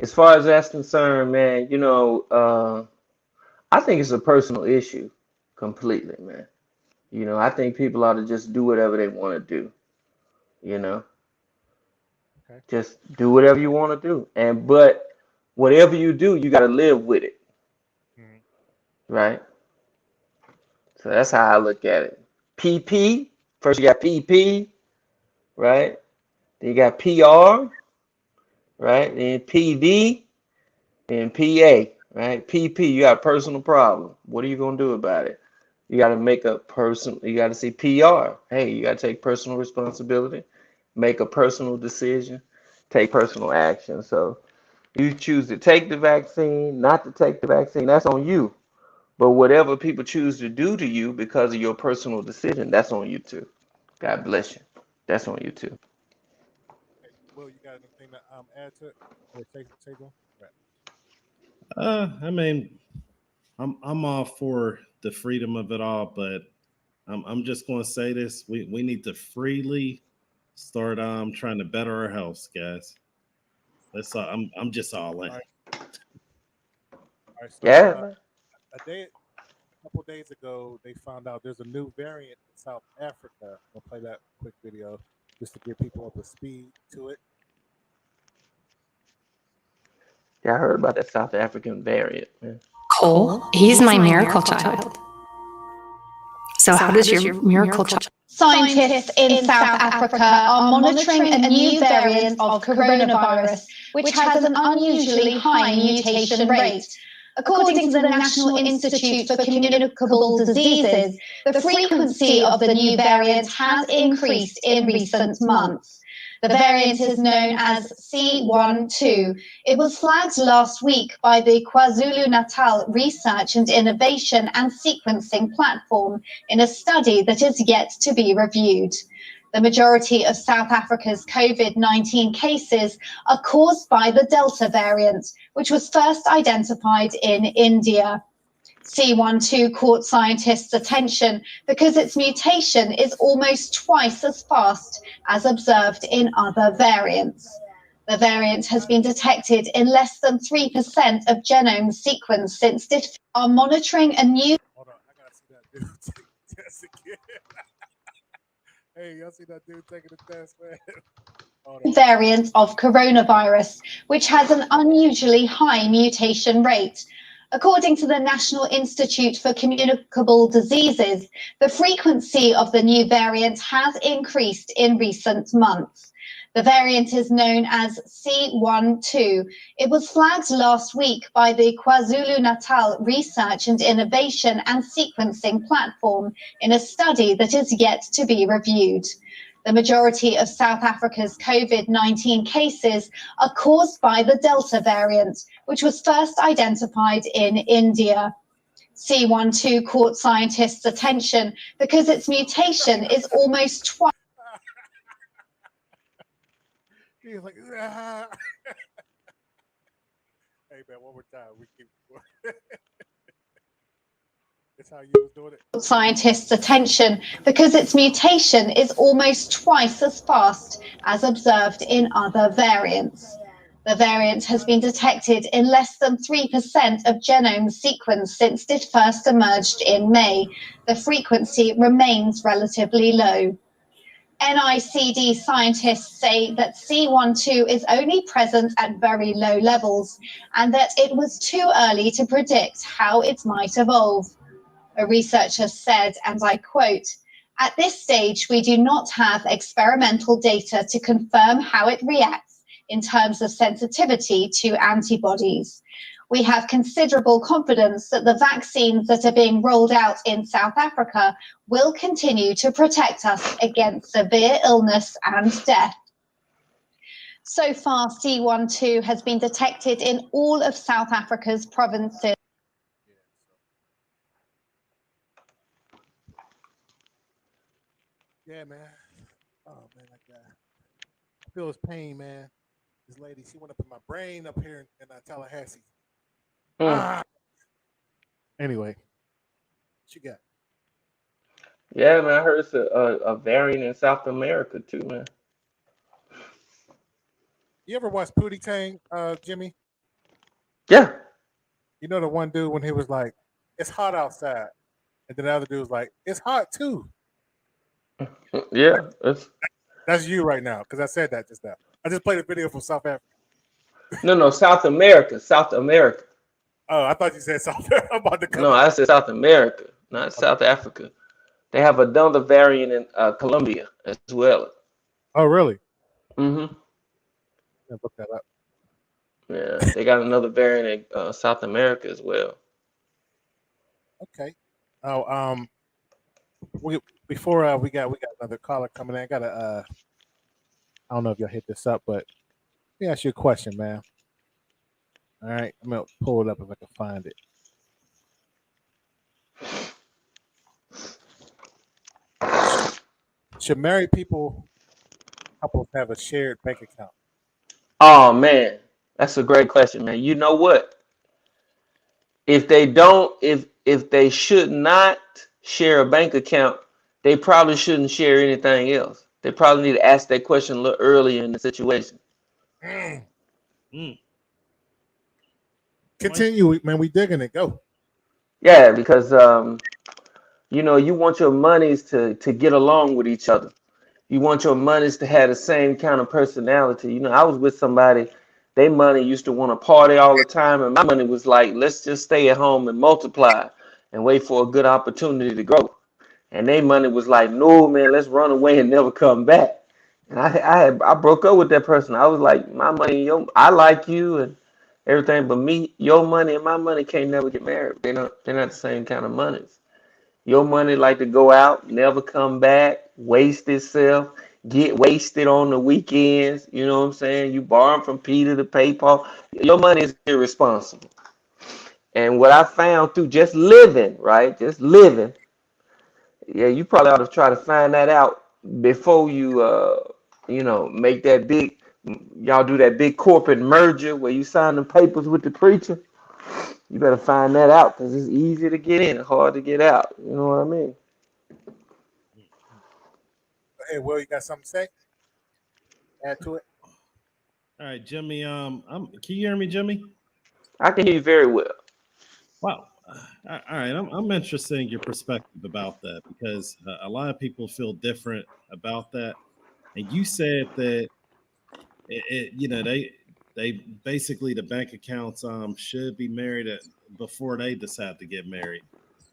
as far as that's concerned, man, you know, I think it's a personal issue completely, man. You know, I think people ought to just do whatever they want to do, you know. Okay. Just do whatever you want to do. But whatever you do, you got to live with it. Right? So that's how I look at it. PP, first you got PP, right? Then you got PR, right? Then PD, then PA, right? PP, you got a personal problem. What are you going to do about it? You got to make a you got to see PR. Hey, you got to take personal responsibility, make a personal decision, take personal action. So you choose to take the vaccine, not to take the vaccine, that's on you. But whatever people choose to do to you because of your personal decision, that's on you too. God bless you. That's on you too. Okay. Will, you got anything to add to it or take on? I mean, I'm all for the freedom of it all, but I'm just going to say this: we need to freely start trying to better our health, guys. That's all. I'm just all in. All right, so, Yeah. a couple days ago, they found out there's a new variant in South Africa. I'll play that quick video just to get people up to speed to it. Yeah, I heard about that South African variant, man. Cole, he's my miracle child. So how does your miracle child? Scientists in South Africa are monitoring a new variant of coronavirus, which has an unusually high mutation rate. According to the National Institute for Communicable Diseases, the frequency of the new variant has increased in recent months. The variant is known as C0viid. It was flagged last week by the KwaZulu-Natal Research and Innovation and Sequencing Platform in a study that is yet to be reviewed. The majority of South Africa's COVID-19 cases are caused by the Delta variant, which was first identified in India. C0viid caught scientists' attention because its mutation is almost twice as fast as observed in other variants. The variant has been detected in less than 3% of genome sequenced since it are monitoring a new. Hold on, I gotta see that dude take the test again. Hey, y'all see that dude taking the test, man? Variant of coronavirus, which has an unusually high mutation rate. According to the National Institute for Communicable Diseases, the frequency of the new variant has increased in recent months. The variant is known as C0viid. It was flagged last week by the KwaZulu-Natal Research and Innovation and Sequencing Platform in a study that is yet to be reviewed. The majority of South Africa's COVID-19 cases are caused by the Delta variant, which was first identified in India. C0viid caught scientists' attention because its mutation is almost twice. He's like, hey man, one more time. We keep going. That's how you was doing it. Scientists' attention because its mutation is almost twice as fast as observed in other variants. The variant has been detected in less than 3% of genome sequence since it first emerged in May. The frequency remains relatively low. NICD scientists say that C12 is only present at very low levels and that it was too early to predict how it might evolve. A researcher said, and I quote, "At this stage, we do not have experimental data to confirm how it reacts in terms of sensitivity to antibodies. We have considerable confidence that the vaccines that are being rolled out in South Africa will continue to protect us against severe illness and death." So far, C12 has been detected in all of South Africa's provinces. Yeah, man. Oh man, like that. I feel his pain, man. This lady, she went up in my brain up here in Tallahassee. Ah. Anyway, what you got? Yeah, man. I heard it's a variant in South America too, man. You ever watch Pootie Tang, Jimmy? Yeah. You know the one dude when he was like, "It's hot outside," and then the other dude was like, "It's hot too." Yeah. That's you right now because I said that just now. I just played a video from South Africa. No, South America. South America. Oh, I thought you said South Africa. I'm about to come. No, I said South America, not South Africa. They have another variant in Colombia as well. Oh, really? Mm-hmm. Look that up. Yeah, they got another variant in South America as well. Okay. Oh, before we got another caller coming in. I gotta I don't know if y'all hit this up, but let me ask you a question, man. All right, I'm gonna pull it up if I can find it. Should married couples have a shared bank account? Oh man, that's a great question, man. You know what? If they don't, if they should not share a bank account, they probably shouldn't share anything else. They probably need to ask that question a little earlier in the situation. Continue, man. We digging it. Go. Yeah, because you want your monies to get along with each other. You want your monies to have the same kind of personality. I was with somebody, their money used to want to party all the time, and my money was like, let's just stay at home and multiply and wait for a good opportunity to grow. And their money was like, no, man, let's run away and never come back. And I broke up with that person. I was like, my money, I like you and everything, but me, your money and my money can't never get married. They're not the same kind of monies. Your money like to go out, never come back, waste itself, get wasted on the weekends. You know what I'm saying? You borrowing from Peter to pay Paul. Your money is irresponsible. And what I found through just living, right? Just living. Yeah, you probably ought to try to find that out before you make that big, y'all do that big corporate merger where you sign the papers with the preacher. You better find that out because it's easy to get in, hard to get out. You know what I mean? Hey, Will, you got something to say? Add to it. All right, Jimmy. Can you hear me, Jimmy? I can hear you very well. Wow. All right, I'm interested in your perspective about that because a lot of people feel different about that. And you said that they basically the bank accounts should be married before they decide to get married.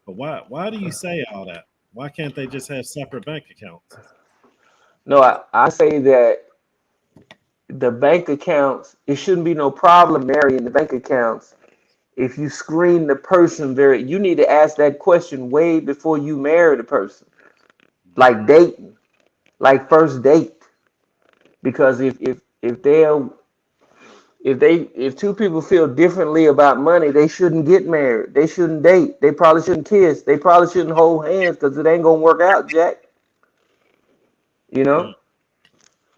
But why do you say all that? Why can't they just have separate bank accounts? No, I say that the bank accounts, it shouldn't be no problem marrying the bank accounts if you screen the person you need to ask that question way before you marry the person. Like dating, like first date. Because if two people feel differently about money, they shouldn't get married. They shouldn't date. They probably shouldn't kiss. They probably shouldn't hold hands because it ain't gonna work out, Jack. You know?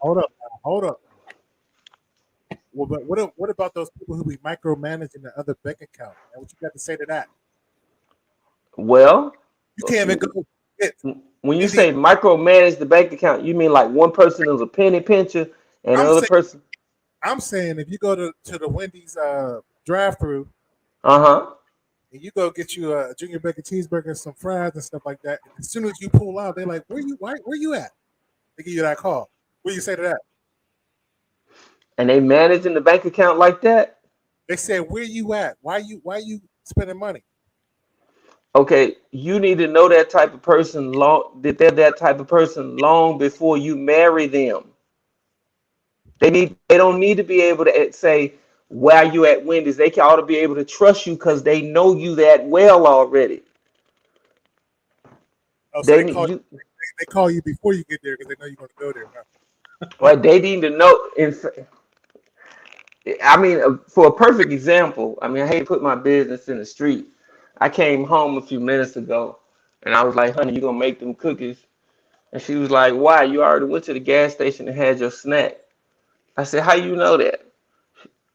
Hold up. Hold up. Well, but what about those people who be micromanaging the other bank account? What you got to say to that? Well, You can't even go. when you say micromanage the bank account, you mean like one person is a penny pincher and another person? I'm saying if you go to the Wendy's drive-through, and you go get you a junior bacon cheeseburger and some fries and stuff like that, and as soon as you pull out, they're like, where you at? They give you that call. What do you say to that? And they managing the bank account like that? They said, where you at? Why you spending money? Okay, you need to know that type of person that they're that type of person long before you marry them. They don't need to be able to say why you at Wendy's. They ought to be able to trust you because they know you that well already. Oh, so they call you before you get there because they know you're going to go there. Huh? Well, they need to know. I mean, for a perfect example, I mean, I hate to put my business in the street. I came home a few minutes ago, and I was like, honey, you going to make them cookies? And she was like, why? You already went to the gas station and had your snack. I said, how you know that?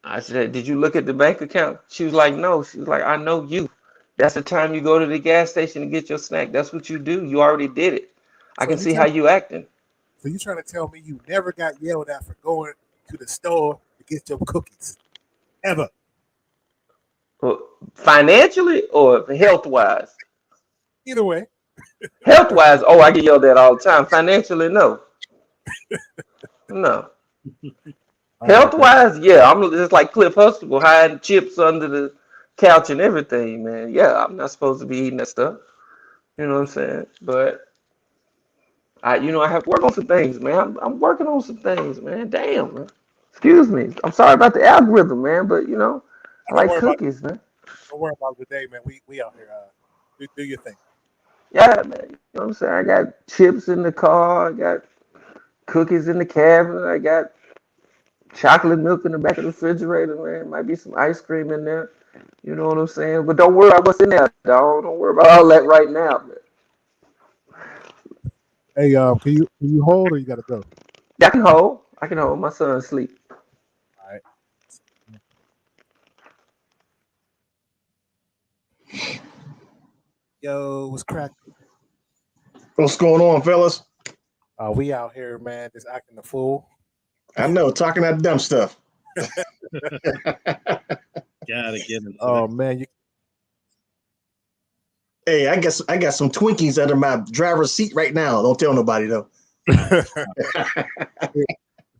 I said, did you look at the bank account? She was like, no. She was like, I know you. That's the time you go to the gas station to get your snack. That's what you do. You already did it. I can see how you acting. So you trying to tell me you never got yelled at for going to the store to get your cookies? Ever? Well, financially or health-wise? Either way. Health-wise, oh, I get yelled at all the time. Financially, no. No. Health-wise, yeah, I'm just like Cliff Huxtable, hiding chips under the couch and everything, man. Yeah, I'm not supposed to be eating that stuff. You know what I'm saying? But I have to work on some things, man. I'm working on some things, man. Damn, man. Excuse me. I'm sorry about the algorithm, man, but I like cookies, man. Don't worry about it today, man. We out here. Do your thing. Yeah, man. You know what I'm saying? I got chips in the car. I got cookies in the cabinet. I got chocolate milk in the back of the refrigerator, man. Might be some ice cream in there. You know what I'm saying? But don't worry about what's in there, dog. Don't worry about all that right now, man. Hey, can you hold or you gotta go? Yeah, I can hold. My son's asleep. All right. Yo, what's cracking? What's going on, fellas? We out here, man, just acting the fool. I know, talking that dumb stuff. Gotta get into that. Man, Hey, I got some Twinkies under my driver's seat right now. Don't tell nobody though.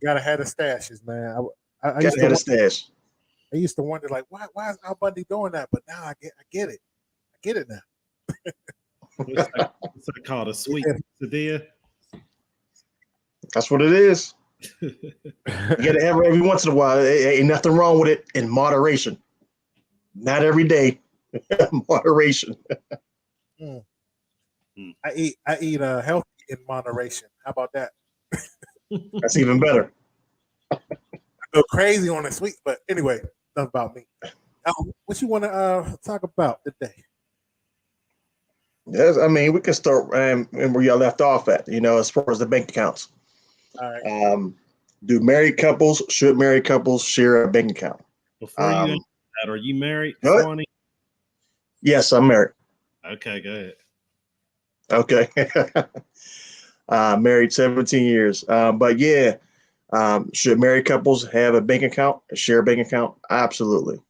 Gotta have the stashes, man. I gotta have a stash. I used to wonder, like, why is Al Bundy doing that? But now I get it. I get it now. What's that called? A sweet quesadilla? That's what it is. You gotta have it every once in a while. Ain't nothing wrong with it in moderation. Not every day. Moderation. I eat healthy in moderation. How about that? That's even better. I go crazy on the sweet, but anyway, enough about me. What you want to talk about today? Yes, I mean we can start where y'all left off at. As far as the bank accounts. All right. Should married couples share a bank account? Before you answer that, are you married, Swanee? Yes, I'm married. Okay, go ahead. Okay. Married 17 years. But yeah, should married couples have a bank account, share a bank account? Absolutely.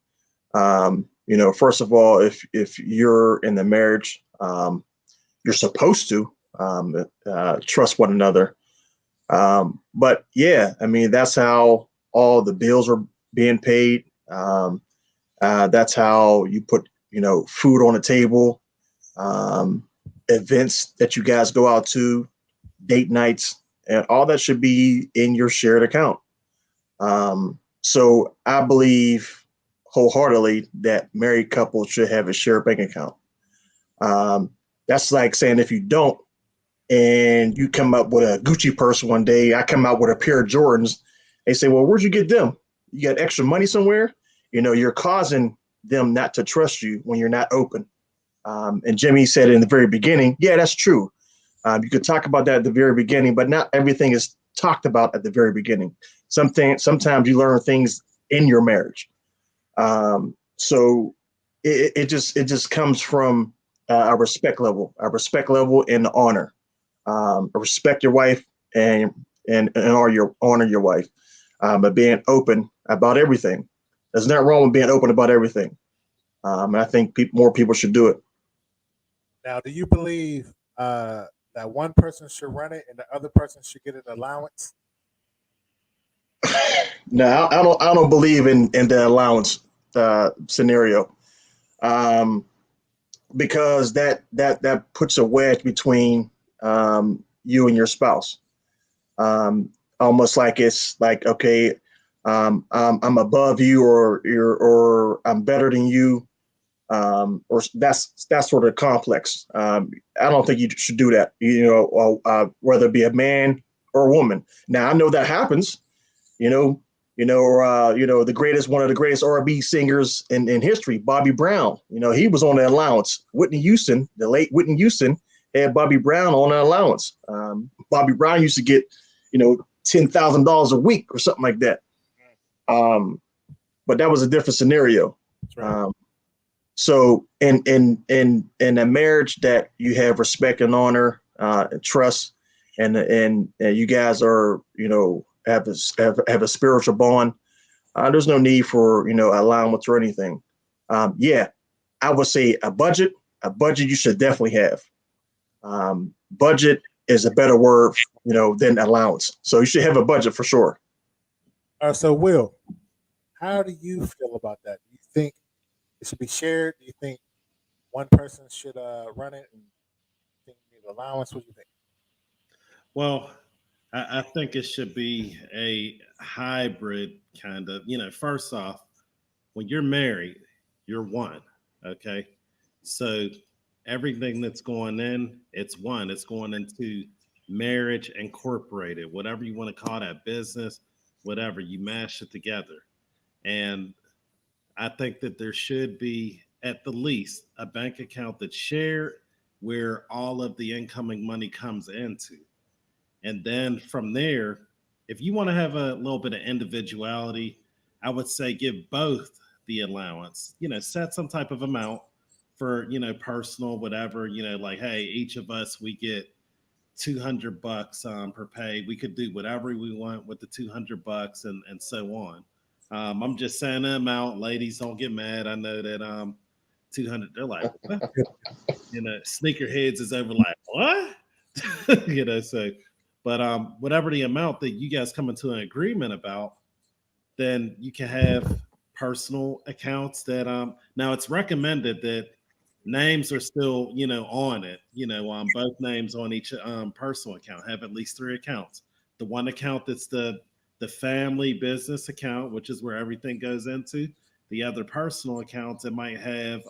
First of all, if you're in the marriage, you're supposed to trust one another. But yeah, I mean, that's how all the bills are being paid. That's how you put, food on the table, events that you guys go out to, date nights, and all that should be in your shared account. So I believe wholeheartedly that married couples should have a shared bank account. That's like saying if you don't, and you come up with a Gucci purse one day, I come out with a pair of Jordans, they say, well, where'd you get them? You got extra money somewhere? You're causing them not to trust you when you're not open. And Jimmy said in the very beginning, yeah, that's true. You could talk about that at the very beginning, but not everything is talked about at the very beginning. Sometimes you learn things in your marriage. So it just comes from a respect level, and the honor. Respect your wife and honor your wife, but being open about everything. There's nothing wrong with being open about everything. And I think more people should do it. Now, do you believe that one person should run it and the other person should get an allowance? No, I don't believe in the allowance scenario, because that puts a wedge between you and your spouse. Almost like it's like, okay, I'm above you, or I'm better than you, or that's sort of complex. I don't think you should do that. Whether it be a man or a woman. Now I know that happens. One of the greatest R&B singers in history, Bobby Brown. He was on the allowance. Whitney Houston, the late Whitney Houston, had Bobby Brown on an allowance. Bobby Brown used to get, $10,000 a week or something like that. But that was a different scenario. Right. So in a marriage that you have respect and honor, and trust, and you guys are, have a spiritual bond, there's no need for, allowance or anything. I would say a budget you should definitely have. Budget is a better word, than allowance. So you should have a budget for sure. So Will, how do you feel about that? Do you think it should be shared? Do you think one person should run it and think you need allowance? What do you think? Well, I think it should be a hybrid kind of, first off, when you're married, you're one, okay? So everything that's going in, it's one. It's going into marriage incorporated, whatever you want to call that, business, whatever, you mash it together. And I think that there should be at the least a bank account that's shared where all of the incoming money comes into. And then from there, if you want to have a little bit of individuality, I would say give both the allowance, set some type of amount for, personal, whatever, like, hey, each of us, we get $200 per pay. We could do whatever we want with the $200 and so on. I'm just saying the amount. Ladies, don't get mad. I know that 200, they're like, what? Sneakerheads is over like, what? So, but whatever the amount that you guys come into an agreement about, then you can have personal accounts that now it's recommended that names are still, on it, both names on each personal account, have at least 3 accounts. The one account that's the family business account, which is where everything goes into. The other personal accounts, it might have,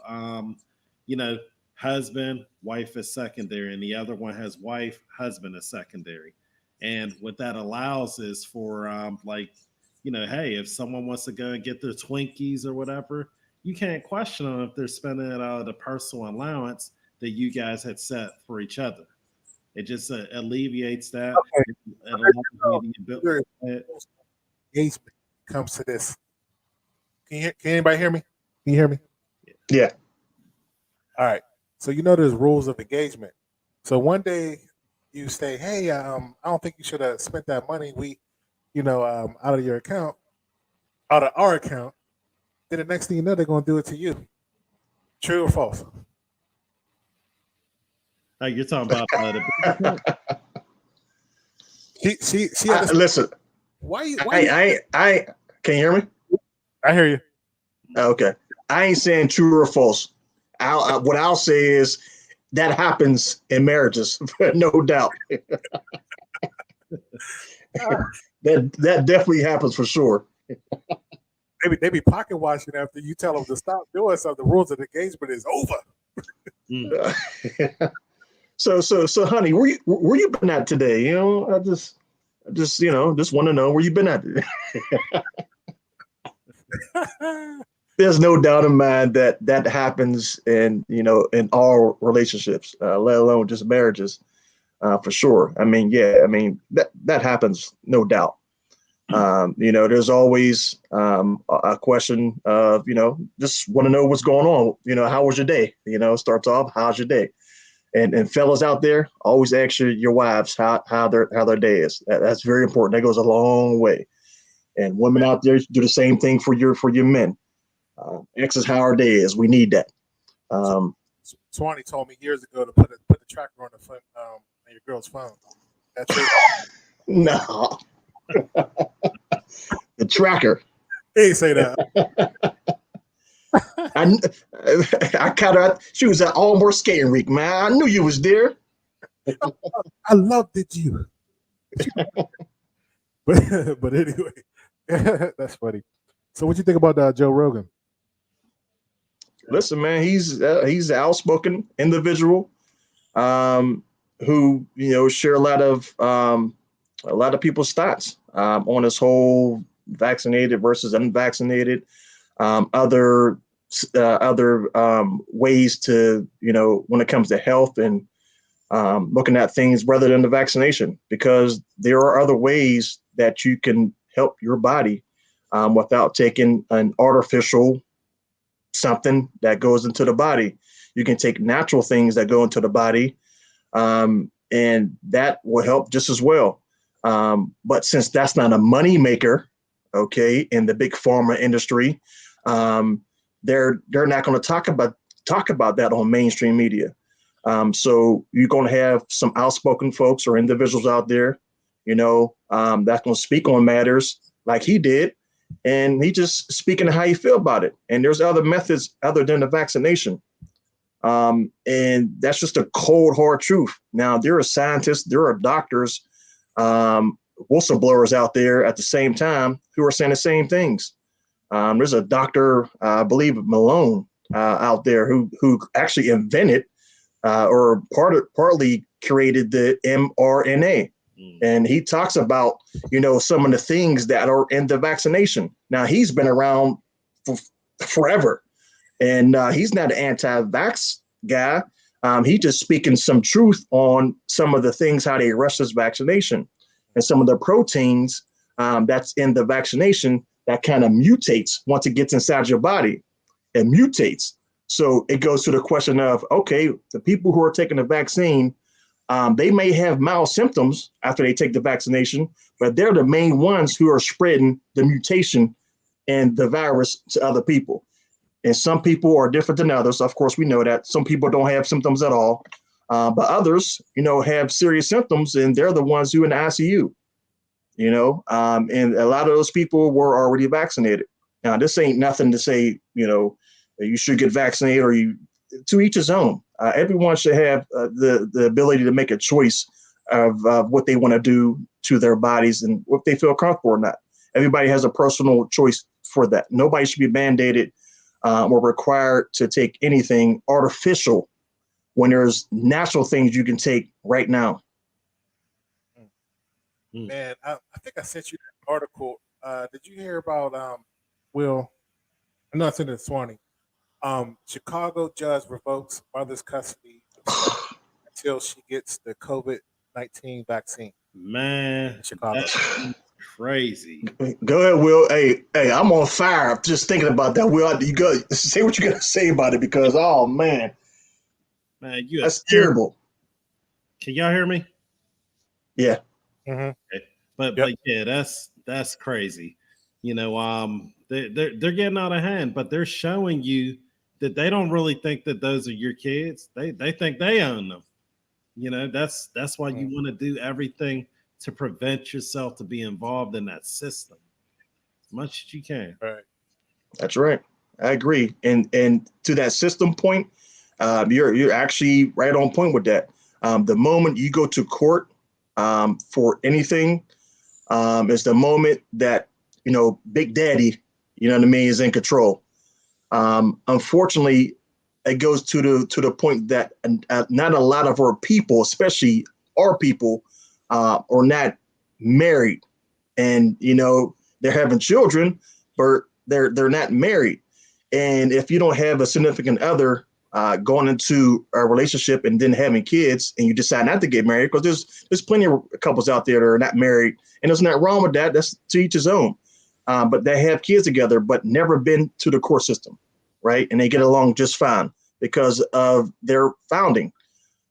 husband, wife is secondary, and the other one has wife, husband is secondary. And what that allows is for hey, if someone wants to go and get their Twinkies or whatever, you can't question them if they're spending it out of the personal allowance that you guys had set for each other. It just alleviates that. Okay. Engagement comes to this. Can anybody hear me? Can you hear me? Yeah. All right. So there's rules of engagement. So one day you say, hey, I don't think you should have spent that money. We, out of your account, out of our account. Then the next thing you know, they're going to do it to you. True or false? You're talking about the she listen. Why I can you hear me? I hear you. Okay. I ain't saying true or false. What I'll say is that happens in marriages, no doubt. that definitely happens for sure. They be pocket watching after you tell them to stop doing something. The rules of engagement is over. So, honey, where you been at today? I just want to know where you been at. There's no doubt in mind that happens in all relationships, let alone just marriages, for sure. That happens, no doubt. There's always a question of, just want to know what's going on. How was your day? Starts off, how's your day? And fellas out there, always ask your wives how their day is. That's very important. That goes a long way. And women out there, do the same thing for your men. Ask us how our day is. We need that. Swanee told me years ago to put the tracker on the phone, on your girl's phone. That's it. No. The tracker. He ain't say that. I caught her. She was at Allmore Skating Rink, man. I knew you was there. I loved it, you. but anyway, that's funny. So, what you think about Joe Rogan? Listen, man, he's an outspoken individual who share a lot of people's thoughts on this whole vaccinated versus unvaccinated, other ways to when it comes to health and looking at things rather than the vaccination, because there are other ways that you can help your body without taking an artificial something that goes into the body. You can take natural things that go into the body, and that will help just as well. But since that's not a money maker, okay, in the big pharma industry, they're not going to talk about that on mainstream media. So you're going to have some outspoken folks or individuals out there, that's going to speak on matters like he did. And he just speaking how you feel about it. And there's other methods other than the vaccination. And that's just a cold, hard truth. Now, there are scientists, there are doctors, whistleblowers out there at the same time who are saying the same things. There's a doctor, I believe Malone, out there who actually invented or partly created the mRNA. And he talks about, some of the things that are in the vaccination. Now, he's been around for forever, and he's not an anti-vax guy. He's just speaking some truth on some of the things, how they rush this vaccination and some of the proteins that's in the vaccination that kind of mutates once it gets inside your body. It mutates. So it goes to the question of, okay, the people who are taking the vaccine, they may have mild symptoms after they take the vaccination, but they're the main ones who are spreading the mutation and the virus to other people. And some people are different than others. Of course, we know that some people don't have symptoms at all, but others, have serious symptoms, and they're the ones who are in the ICU. And a lot of those people were already vaccinated. Now, this ain't nothing to say, you should get vaccinated or to each his own. Everyone should have the ability to make a choice of what they want to do to their bodies and if they feel comfortable or not. Everybody has a personal choice for that. Nobody should be mandated or required to take anything artificial when there's natural things you can take right now. Man, I think I sent you that article. Did you hear about Will? I know I sent it to Swanee. Chicago judge revokes mother's custody until she gets the COVID-19 vaccine. Man, in Chicago. That's crazy. Go ahead, Will. Hey, I'm on fire just thinking about that. Will, you go say what you got to say about it, because man, that's terrible. Can y'all hear me? Yeah. Mm-hmm. Okay. But yeah, that's crazy. They're getting out of hand, but they're showing you that they don't really think that those are your kids. They think they own them. That's why you want to do everything to prevent yourself to be involved in that system as much as you can. Right. That's right. I agree. And to that system point, you're actually right on point with that. The moment you go to court for anything, is the moment that Big Daddy, is in control. Unfortunately, it goes to the point that not a lot of our people, especially our people, are not married, and they're having children, but they're not married. And if you don't have a significant other going into a relationship and then having kids, and you decide not to get married, because there's plenty of couples out there that are not married, and there's nothing wrong with that. That's to each his own. But they have kids together, but never been to the court system, right? And they get along just fine because of their founding.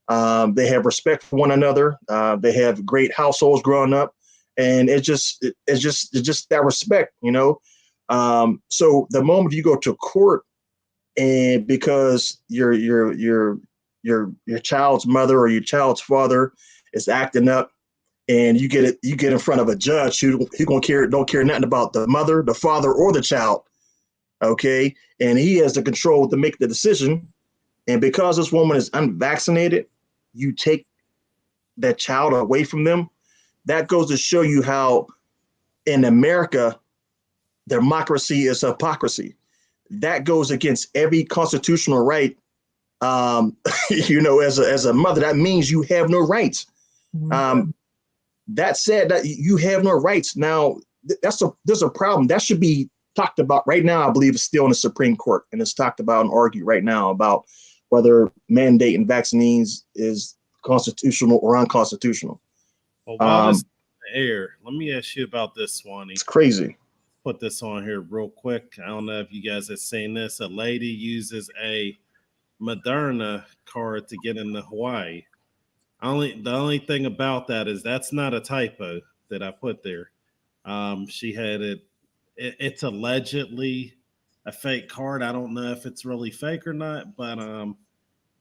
They have respect for one another. They have great households growing up, and it's just that respect, you know. So the moment you go to court, and because your child's mother or your child's father is acting up, and you get in front of a judge who don't care nothing about the mother, the father, or the child, okay, and he has the control to make the decision, and because this woman is unvaccinated, you take that child away from them. That goes to show you how in America, democracy is hypocrisy. That goes against every constitutional right. You know, as a mother, that means you have no rights. That said, that you have no rights. Now, there's a problem that should be talked about right now. I believe it's still in the Supreme Court, and it's talked about and argued right now about whether mandating vaccines is constitutional or unconstitutional. Well, while this is in the air, let me ask you about this, Swanee. It's crazy. Put this on here real quick. I don't know if you guys have seen this. A lady uses a Moderna card to get into Hawaii. The only thing about that is that's not a typo that I put there. She had it's allegedly a fake card. I don't know if it's really fake or not, but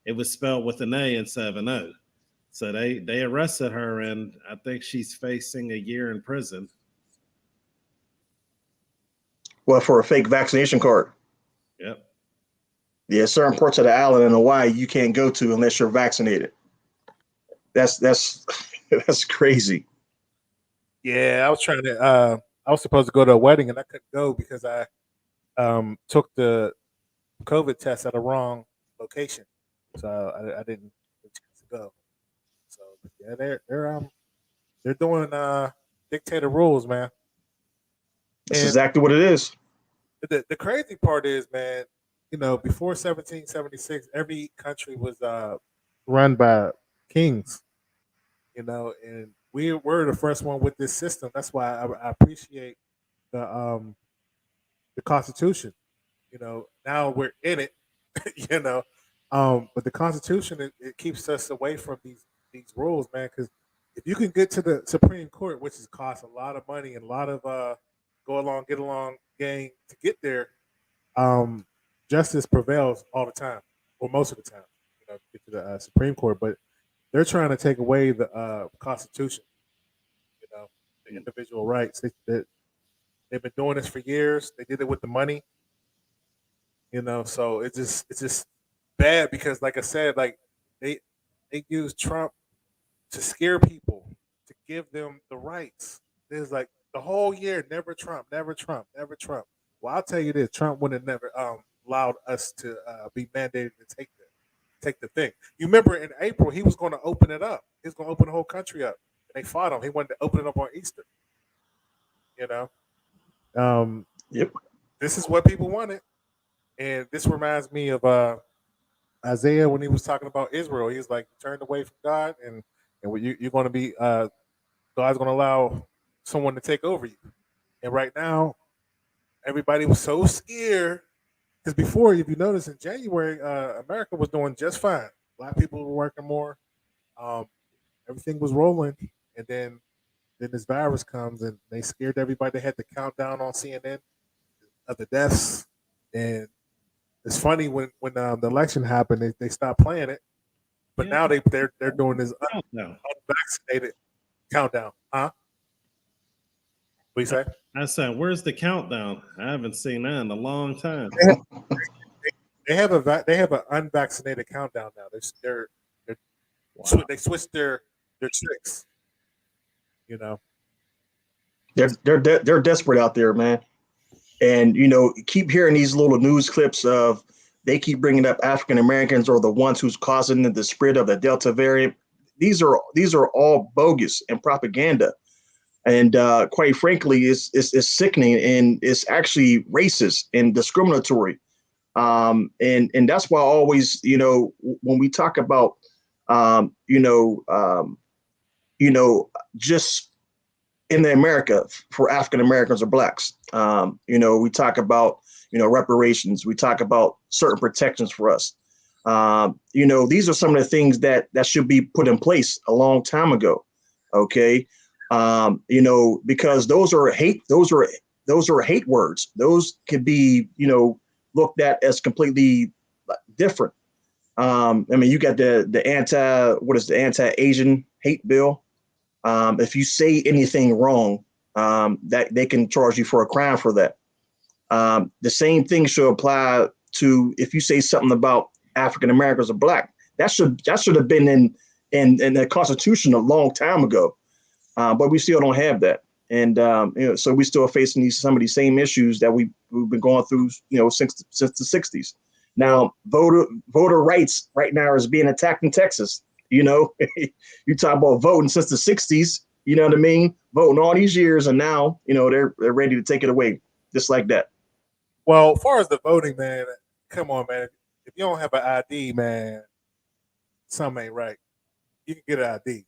it was spelled with an A instead of an O. So they arrested her, and I think she's facing a year in prison. Well, for a fake vaccination card. Yep. Yeah, certain parts of the island in Hawaii you can't go to unless you're vaccinated. That's that's crazy. Yeah, I was supposed to go to a wedding and I couldn't go because I took the COVID test at a wrong location, so I didn't get a chance to go. So yeah, they're doing dictator rules, man. That's exactly what it is. The crazy part is, man, you know, before 1776, every country was run by kings, you know, and we're the first one with this system. That's why I appreciate the Constitution. You know, now we're in it, you know, but the Constitution it keeps us away from these rules, man. Because if you can get to the Supreme Court, which has cost a lot of money and a lot of get along gang to get there, justice prevails all the time, or most of the time. You know, to get to the Supreme Court, but they're trying to take away the Constitution. You know, the individual rights. They've been doing this for years. They did it with the money. You know, so it's just bad because, like I said, like they use Trump to scare people, to give them the rights. There's like the whole year, never Trump, never Trump, never Trump. Well, I'll tell you this: Trump would have never allowed us to be mandated to take the thing. You remember in April he was going to open it up. He was going to open the whole country up, and they fought him. He wanted to open it up on Easter. You know, yep. This is what people wanted, and this reminds me of Isaiah when he was talking about Israel. He was like, "Turned away from God, and you're going to be God's going to allow someone to take over you." And right now, everybody was so scared because before, if you notice, in January, America was doing just fine. Black people were working more. Everything was rolling, and then this virus comes and they scared everybody. They had the countdown on CNN of the deaths, and it's funny when the election happened, they stopped playing it, but now they're doing this unvaccinated countdown, huh? What you say? I said, "Where's the countdown?" I haven't seen that in a long time. They have an unvaccinated countdown now. They switched their tricks. You know, they're desperate out there, man. And you know, keep hearing these little news clips of they keep bringing up African Americans are the ones who's causing the spread of the Delta variant. These are all bogus and propaganda. And quite frankly, it's sickening and it's actually racist and discriminatory. And that's why I always, when we talk about, just in the America for African Americans or blacks, we talk about, reparations. We talk about certain protections for us. These are some of the things that should be put in place a long time ago. Okay. Because those are hate words. Those could be, looked at as completely different. You got the anti-Asian hate bill. If you say anything wrong, that they can charge you for a crime for that. The same thing should apply to if you say something about African Americans or black. That should have been in the Constitution a long time ago, but we still don't have that. And so we still facing some of these same issues that we've been going through, since the 60s. Now, voter rights right now is being attacked in Texas. You talk about voting since the 60s. You know what I mean? Voting all these years, and now they're ready to take it away just like that. Well, as far as the voting, man, come on, man. If you don't have an ID, man, something ain't right. You can get an ID.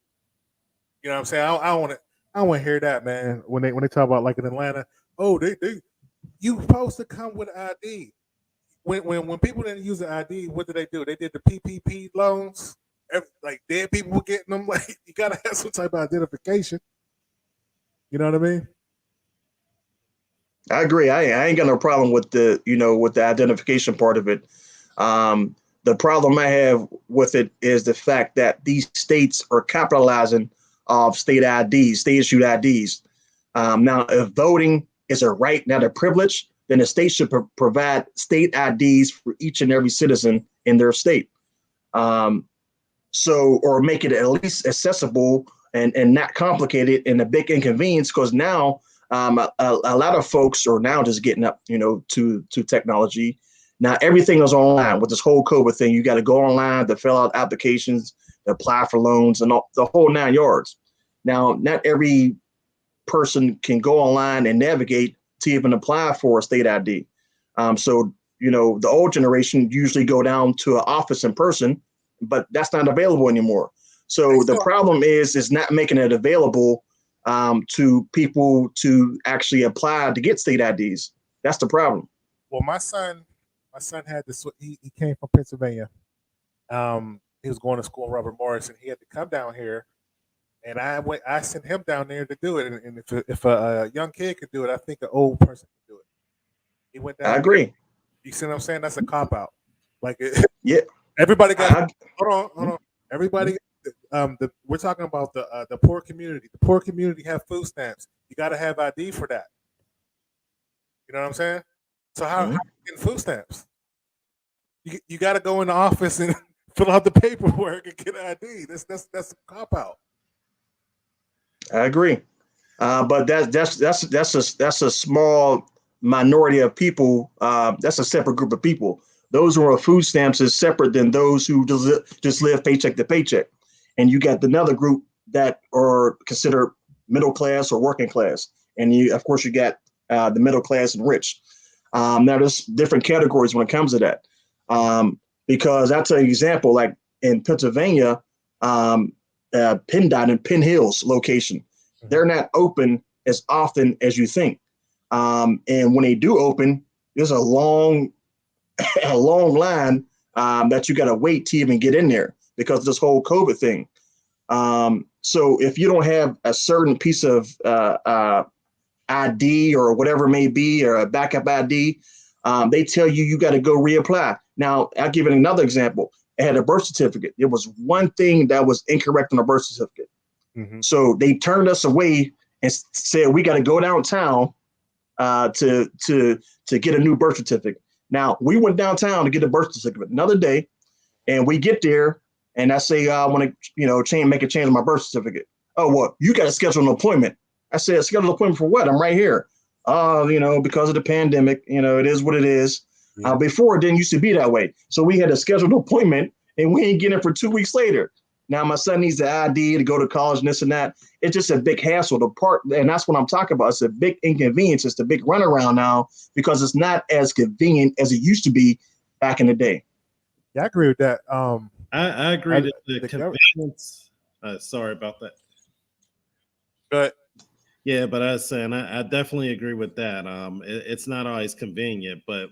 You know what I'm saying? I don't want to hear that, man. When they talk about like in Atlanta, oh, you supposed to come with an ID. When people didn't use the ID, what did they do? They did the PPP loans. Like dead people were getting them. Like you gotta have some type of identification. You know what I mean? I agree. I ain't got no problem with the identification part of it. The problem I have with it is the fact that these states are capitalizing off state IDs, state issued IDs. Now, if voting is a right, not a privilege, then the state should provide state IDs for each and every citizen in their state. Or make it at least accessible and not complicated and a big inconvenience, because now a lot of folks are now just getting up, to technology. Now everything is online with this whole COVID thing. You got to go online to fill out applications, to apply for loans, and the whole 9 yards. Now, not every person can go online and navigate to even apply for a state ID. The old generation usually go down to an office in person, but that's not available anymore. So the problem is not making it available to people to actually apply to get state IDs. That's the problem. Well, my son had this. He came from Pennsylvania. He was going to school in Robert Morris, and he had to come down here. And I sent him down there to do it. And if a young kid could do it, I think an old person could do it. He went down. I agree. You see what I'm saying? That's a cop out. Like, yeah. Everybody got. Hold on. Everybody. We're talking about the poor community. The poor community have food stamps. You got to have ID for that. You know what I'm saying? So how are you getting food stamps? You got to go in the office and fill out the paperwork and get an ID. That's a cop out. I agree, but that's a small minority of people. That's a separate group of people. Those who are on food stamps is separate than those who just live paycheck to paycheck. And you got another group that are considered middle class or working class. And of course, you got the middle class and rich. Now, there's different categories when it comes to that. Because I'll tell you an example, like in Pennsylvania, PennDOT and Penn Hills location, they're not open as often as you think. And when they do open, there's a long line that you got to wait to even get in there because of this whole COVID thing. So if you don't have a certain piece of ID or whatever it may be, or a backup ID, they tell you got to go reapply. Now, I'll give you another example. I had a birth certificate. There was one thing that was incorrect on the birth certificate. Mm-hmm. So they turned us away and said, we got to go downtown to get a new birth certificate. Now, we went downtown to get a birth certificate another day, and we get there, and I say, I want to, make a change in my birth certificate. Oh, well, you got to schedule an appointment. I said, schedule an appointment for what? I'm right here. Because of the pandemic, it is what it is. Yeah. Before, it didn't used to be that way. So we had a scheduled appointment, and we ain't getting it for 2 weeks later. Now my son needs the ID to go to college and this and that. It's just a big hassle. And that's what I'm talking about. It's a big inconvenience. It's the big runaround now because it's not as convenient as it used to be back in the day. Yeah, I agree with that. I agree that the convenience. Sorry about that. But yeah, but I was saying I definitely agree with that. It's not always convenient, but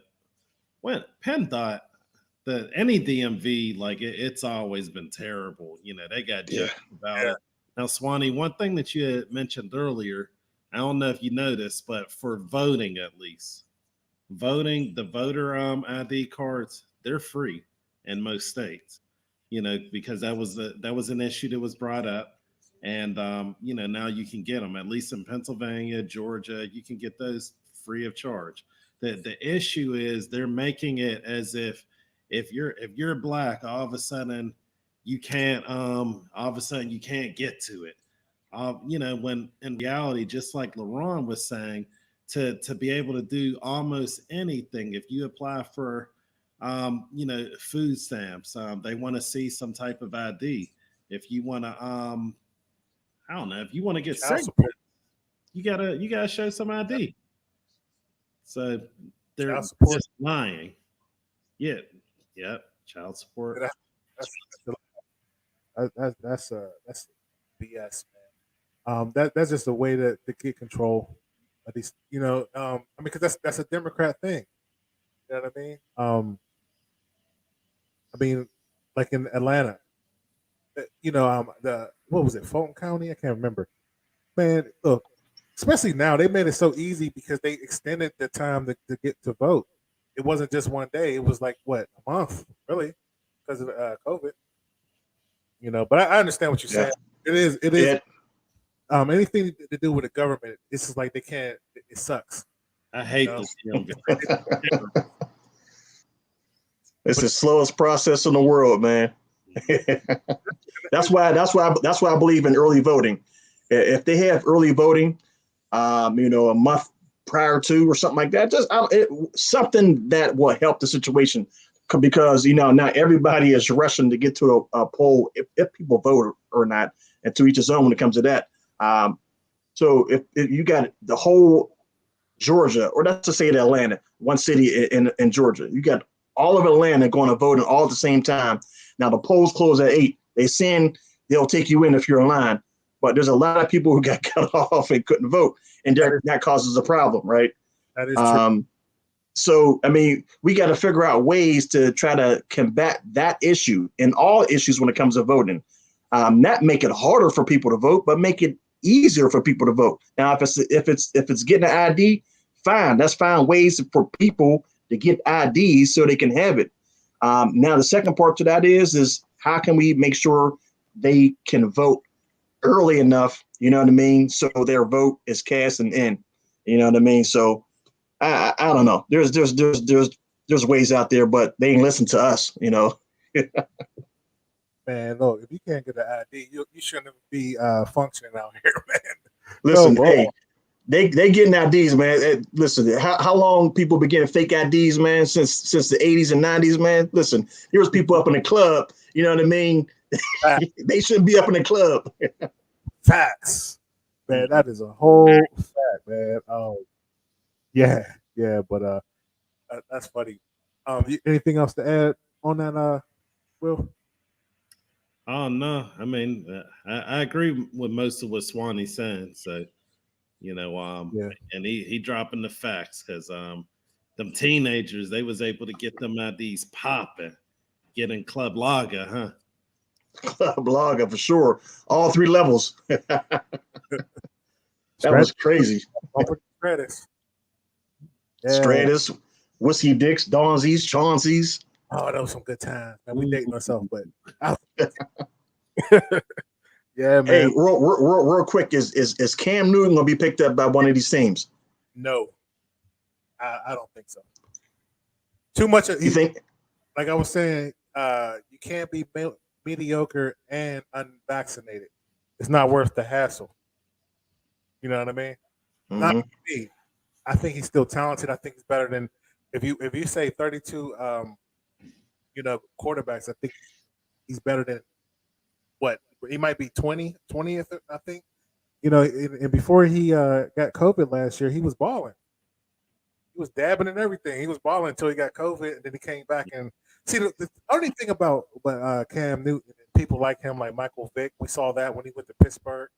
when Penn thought that any DMV, like it's always been terrible. You know, they got jokes about it. Now, Swanee, one thing that you had mentioned earlier, I don't know if you noticed, but for voting at least, the voter ID cards, they're free in most states. You know, because that was an issue that was brought up, and you know, now you can get them at least in Pennsylvania, Georgia. You can get those free of charge. The issue is they're making it as if you're black, all of a sudden you can't get to it. You know, when in reality, just like Laraun was saying, to be able to do almost anything, if you apply for you know, food stamps, they want to see some type of ID. If you want to I don't know, if you want to get sick, you gotta show some ID. So they're just lying. Yeah. Yep. Child support. That's BS, man. That's just a way to get control of these. You know, I mean, because that's a Democrat thing. You know what I mean, like in Atlanta, you know, what was it, Fulton County? I can't remember. Man, look, especially now, they made it so easy because they extended the time to get to vote. It wasn't just one day; it was like what, a month, really, because of COVID. You know, but I understand what you're saying. It is. Anything to do with the government, it's just like they can't. It sucks. I hate this. It's the slowest process in the world, man. That's why I believe in early voting. If they have early voting, you know, a month prior to or something like that, just something that will help the situation, because you know not everybody is rushing to get to a poll if people vote or not, and to each his own when it comes to that. So if you got the whole Georgia, or let's just say Atlanta, one city in Georgia, you got all of Atlanta going to vote all at the same time. Now the polls close at 8. They saying they'll take you in if you're in line, but there's a lot of people who got cut off and couldn't vote, and that causes a problem, right? That is true. So I mean, we got to figure out ways to try to combat that issue and all issues when it comes to voting. Not make it harder for people to vote, but make it easier for people to vote. Now, if it's getting an ID, fine. Let's find ways for people to get IDs so they can have it. Now, the second part to that is how can we make sure they can vote early enough, you know what I mean, so their vote is cast and in, you know what I mean? So I don't know. There's ways out there, but they ain't listen to us, you know. Man, look, if you can't get an ID, you shouldn't be functioning out here, man. Listen, hey, they getting IDs, man. Listen, how long people been getting fake IDs, man, since the 80s and 90s, man. Listen, there was people up in the club, you know what I mean? They shouldn't be up in the club. Facts. Man, that is a whole fact, man. Yeah, but that's funny. Anything else to add on that, Will? Oh no, I mean, I agree with most of what Swanee's saying. So, you know, and he dropping the facts, because them teenagers, they was able to get them IDs popping, getting Club Lager, huh? Club Lager for sure, all 3 levels. That was crazy. Stratus, Whiskey Dicks, Donzies, Chauncey's. Oh, that was some good times. Man, we dating ourselves, but yeah, man. Hey, real quick, is Cam Newton gonna be picked up by one of these teams? No, I don't think so. Too much. You think? Like I was saying, you can't be mediocre and unvaccinated. It's not worth the hassle. You know what I mean? Mm-hmm. Not me. I think he's still talented. I think he's better than if you say 32 quarterbacks. I think he's better than what he might be 20th, I think. You know, and before he got COVID last year, he was balling. was dabbing and everything. He was balling until he got COVID, and then he came back. And see, the only thing about Cam Newton and people like him, like Michael Vick, we saw that when he went to Pittsburgh,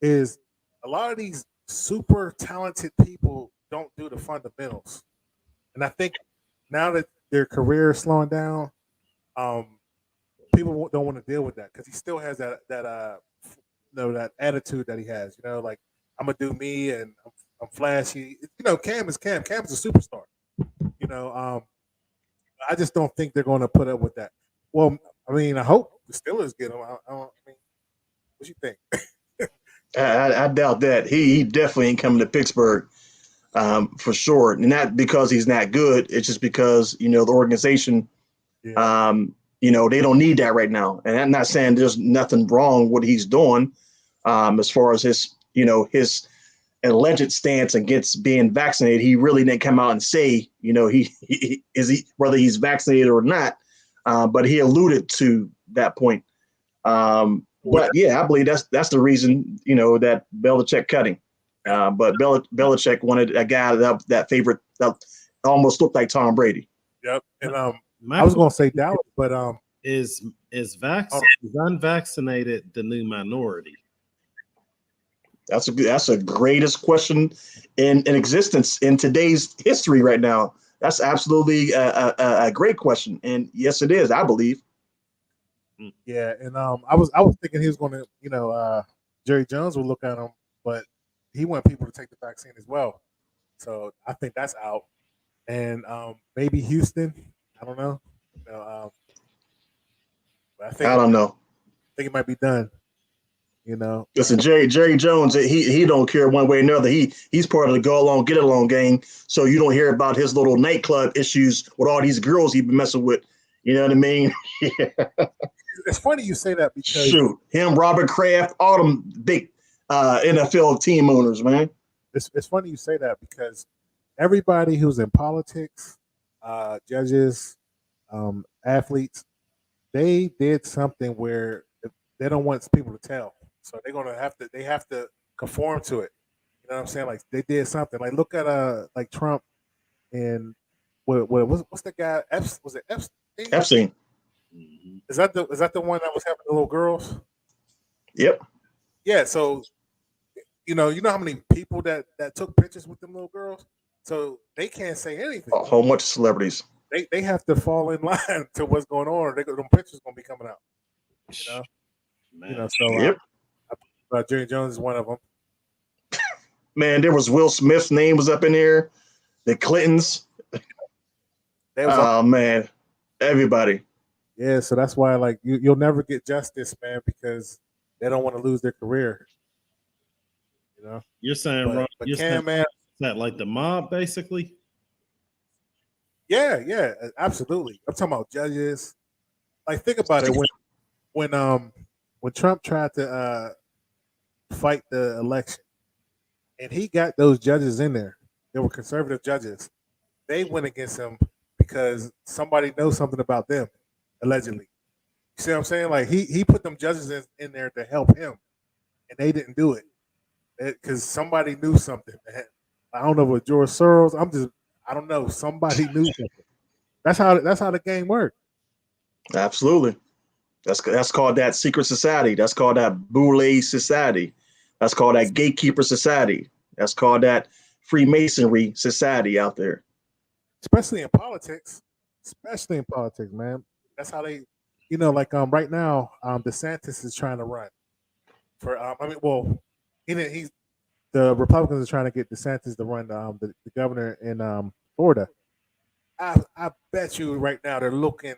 is a lot of these super talented people don't do the fundamentals. And I think now that their career is slowing down, people don't want to deal with that because he still has that that attitude that he has. Like I'm gonna do me and I'm flashy. Cam is Cam. Cam's a superstar. I just don't think they're going to put up with that. Well, I mean, I hope the Steelers get him. I mean, what you think? I doubt that. He definitely ain't coming to Pittsburgh for sure. Not because he's not good. It's just because, the organization, they don't need that right now. And I'm not saying there's nothing wrong with what he's doing as far as his alleged stance against being vaccinated. He really didn't come out and say, he whether he's vaccinated or not. But he alluded to that point. But yeah, I believe that's the reason, that Belichick cut him. But Belichick wanted a guy that favorite that almost looked like Tom Brady. Yep. And I was going to say Dallas, but is unvaccinated the new minority? That's a greatest question in existence in today's history right now. That's absolutely a great question, and yes, it is. I believe. Yeah, and I was thinking he was going to, Jerry Jones would look at him, but he wanted people to take the vaccine as well. So I think that's out, and maybe Houston. I don't know. But I don't know. I think it might be done. Listen, Jerry Jones, he don't care one way or another. He's part of the go along, get along gang. So you don't hear about his little nightclub issues with all these girls he been messing with. You know what I mean? It's funny you say that because him, Robert Kraft, all them big NFL team owners, man. It's funny you say that because everybody who's in politics, judges, athletes, they did something where they don't want people to tell. So they're gonna have to conform to it. You know what I'm saying? Like they did something. Like look at like Trump and what's the guy? Was it Epstein? Epstein. Is that the one that was having the little girls? Yep. Yeah. So you know how many people that took pictures with them little girls. So they can't say anything. A whole bunch of celebrities. They have to fall in line to what's going on. Or them pictures gonna be coming out. So Jerry Jones is one of them. Man, there was Will Smith's name was up in there. The Clintons. Man, everybody. Yeah, so that's why like you'll never get justice, man, because they don't want to lose their career. You're saying, but Cam, man, that like the mob, basically. Yeah, absolutely. I'm talking about judges. Like, think about it when Trump tried to fight the election, and he got those judges in there. They were conservative judges. They went against him because somebody knows something about them, allegedly. You see what I'm saying? Like he put them judges in there to help him, and they didn't do it because somebody knew something. I don't know what George Soros. I don't know. Somebody knew something. That's how the game works. Absolutely. That's called that secret society. That's called that boule society. That's called that gatekeeper society. That's called that Freemasonry society out there. Especially in politics, man. That's how they, like right now, DeSantis is trying to run for. The Republicans are trying to get DeSantis to run the governor in Florida. I bet you right now they're looking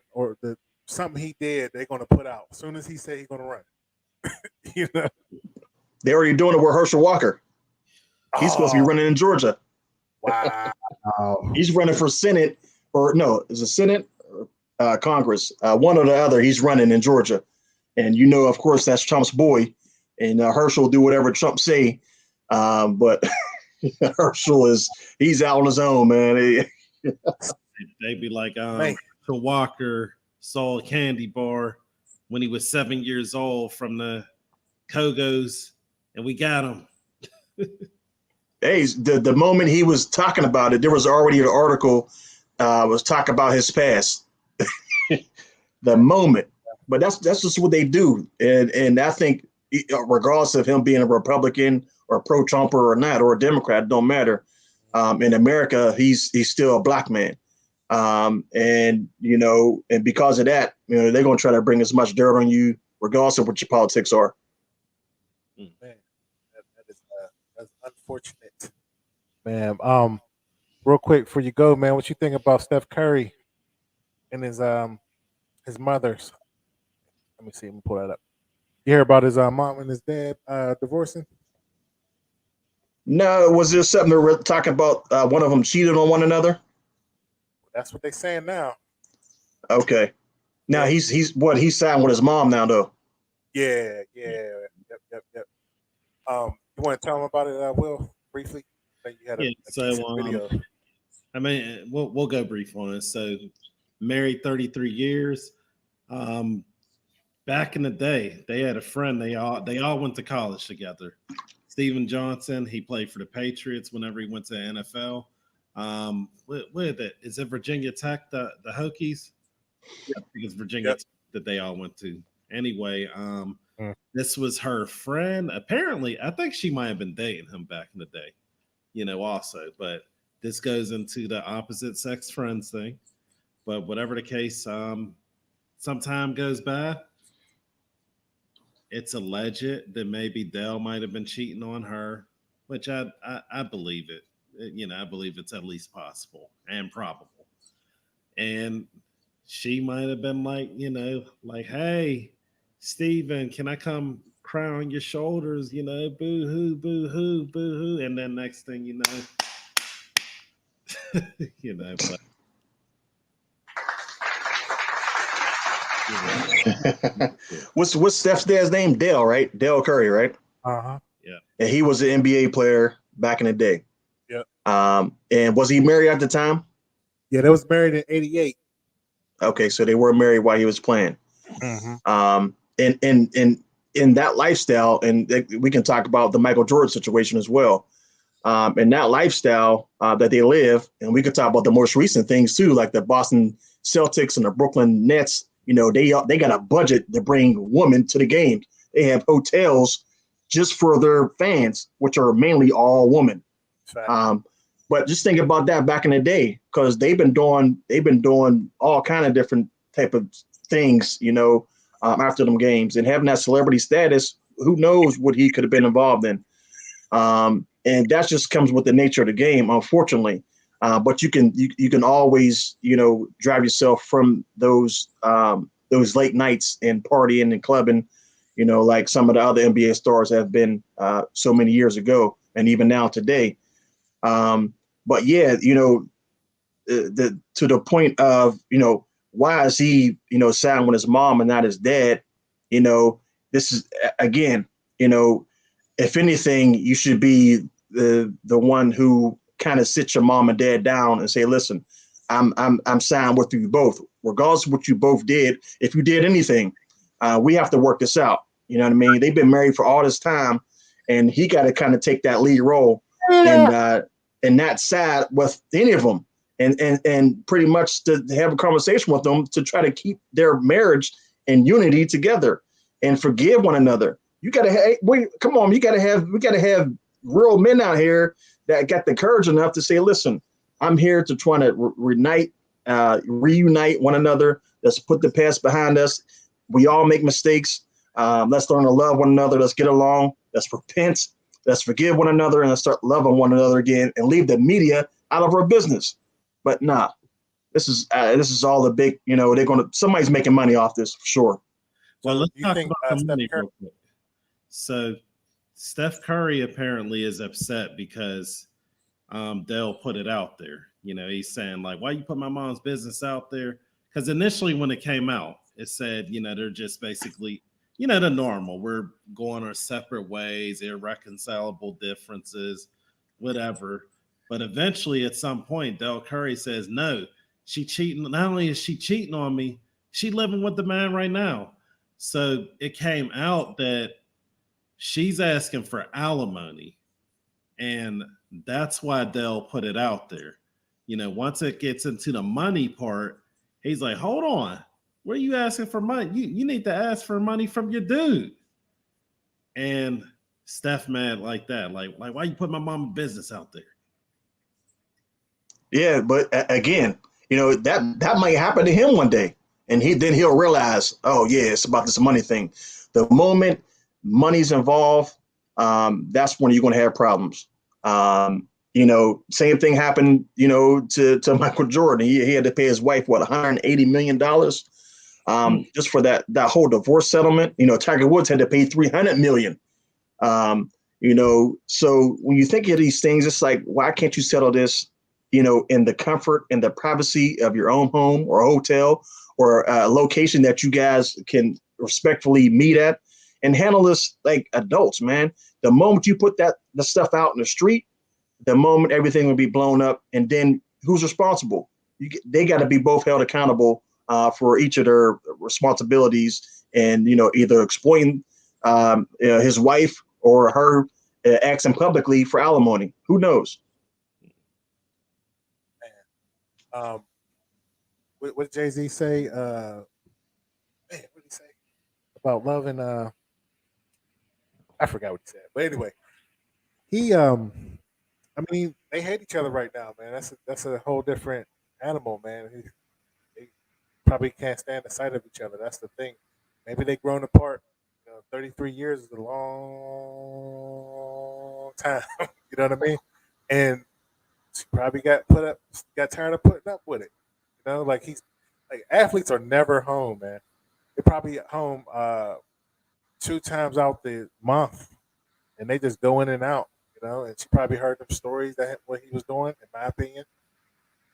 something he did they're going to put out as soon as he said he's going to run. They're already doing it with Herschel Walker. He's supposed to be running in Georgia. Wow. He's running for Senate, or no, is it Senate or Congress? One or the other. He's running in Georgia, and of course, that's Trump's boy. And Herschel will do whatever Trump say, but Herschel he's out on his own, man. They'd be like, Herschel Walker saw a candy bar when he was 7 years old from the Kogos, and we got him. Hey, the moment he was talking about it, there was already an article was talking about his past. The moment, but that's just what they do, and I think regardless of him being a Republican or pro-Trumper or not, or a Democrat, it don't matter. In America, he's still a black man, and and because of that, they're gonna try to bring as much dirt on you, regardless of what your politics are. Man, that's unfortunate, man. Real quick before you go, man, what you think about Steph Curry and his mother's? Let me see. Let me pull that up. You hear about his mom and his dad divorcing? No, was there something they were talking about? One of them cheated on one another. That's what they're saying now. Okay, now he's signed with his mom now though. Yeah. Yep. You want to tell him about it, Will, briefly? I think you had a decent video. I mean, we'll go brief on it. So, married 33 years. Back in the day, they had a friend. They all went to college together. Steven Johnson, he played for the Patriots whenever he went to the NFL. Is it Virginia Tech, the Hokies? Yeah, I think it's Virginia Tech that they all went to. Anyway, this was her friend. Apparently, I think she might have been dating him back in the day, also. But this goes into the opposite sex friends thing. But whatever the case, some time goes by. It's alleged that maybe Dell might have been cheating on her, which I believe it. I believe it's at least possible and probable. And she might have been like, hey, Steven, can I come cry on your shoulders? Boo hoo, boo hoo, boo hoo. And then next thing you know, but What's Steph's dad's name? Dell, right? Dell Curry, right? Yeah. And he was an NBA player back in the day. Yep. And was he married at the time? Yeah, they was married in '88. Okay, so they were married while he was playing. Mm-hmm. And in that lifestyle, and we can talk about the Michael Jordan situation as well. And that lifestyle that they live, and we could talk about the most recent things too, like the Boston Celtics and the Brooklyn Nets. They got a budget to bring women to the games. They have hotels just for their fans, which are mainly all women. But just think about that back in the day, because they've been doing all kind of different type of things, after them games, and having that celebrity status. Who knows what he could have been involved in? And that just comes with the nature of the game, unfortunately. But you can always drive yourself from those late nights and partying and clubbing, like some of the other NBA stars have been so many years ago, and even now today. But yeah, to the point of why is he signed with his mom and not his dad? This is again, if anything, you should be the one who kind of sit your mom and dad down and say, listen, I'm signed with you both, regardless of what you both did. If you did anything, we have to work this out. You know what I mean? They've been married for all this time, and he got to kind of take that lead role and not side with any of them, and pretty much to have a conversation with them to try to keep their marriage and unity together and forgive one another. You got to come on. We got to have real men out here that got the courage enough to say, listen, I'm here to try to reunite one another. Let's put the past behind us. We all make mistakes. Let's learn to love one another. Let's get along. Let's repent. Let's forgive one another, and let's start loving one another again, and leave the media out of our business. But nah, this is all the big, somebody's making money off this for sure. Well, let's talk about the money real quick. So Steph Curry apparently is upset because Dell put it out there. He's saying like, why you put my mom's business out there? Because initially when it came out, it said, they're just basically, the normal. We're going our separate ways, irreconcilable differences, whatever. But eventually at some point, Dell Curry says, no, she cheating. Not only is she cheating on me, she living with the man right now. So it came out that she's asking for alimony, And that's why Dell put it out there. You know, once it gets into the money part, he's like, hold on, where are you asking for money? You need to ask for money from your dude. And Steph mad like that. Like why you put my mama business out there? Yeah, but again, you know, that might happen to him one day. And he'll realize, oh yeah, it's about this money thing. The moment money's involved, that's when you're gonna have problems. You know, same thing happened, you know, to Michael Jordan. He had to pay his wife $180 million just for that whole divorce settlement. You know, Tiger Woods had to pay $300 million. You know, so when you think of these things, it's like, why can't you settle this, you know, in the comfort and the privacy of your own home or hotel or a location that you guys can respectfully meet at and handle this like adults, man. The moment you put the stuff out in the street, the moment everything will be blown up, and then who's responsible? They got to be both held accountable for each of their responsibilities, and you know, either exploiting his wife or her asking publicly for alimony. Who knows? What did Jay-Z say? Man, what did he say about loving? I forgot what he said, but anyway, he I mean, they hate each other right now, man. That's a whole different animal, man. They probably can't stand the sight of each other. That's the thing. Maybe they've grown apart. You know, 33 years is a long time. You know what I mean? And she probably got tired of putting up with it. You know, like athletes are never home, man. They're probably at home 2 times out the month, and they just go in and out. You know, and she probably heard them stories that what he was doing. In my opinion,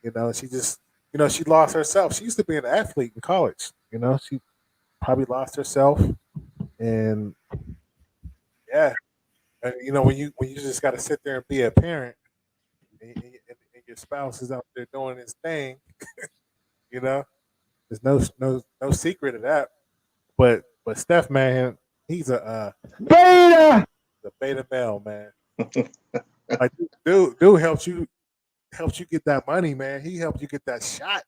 you know, she just, you know, she lost herself. She used to be an athlete in college. You know, she probably lost herself, and yeah, and you know, when you just got to sit there and be a parent, and your spouse is out there doing his thing, you know, there's no secret of that. But Steph, man, he's a beta male, man. Like, dude helped you get that money, man. He helped you get that shot.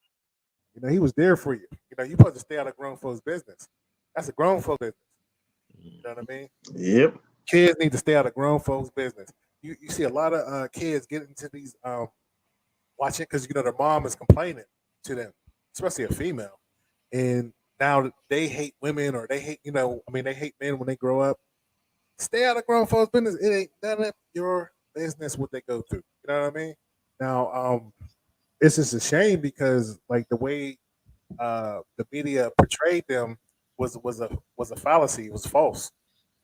You know, he was there for you. You know, you supposed to stay out of grown folks' business. That's a grown folks' business. You know what I mean? Yep. Kids need to stay out of grown folks' business. You see a lot of kids get into these watching because you know their mom is complaining to them, especially a female, and now they hate women or they hate, you know, I mean, they hate men when they grow up. Stay out of grown folks' business. It ain't none of your business what they go through. You know what I mean? Now, it's just a shame because like the way the media portrayed them was a fallacy. It was false.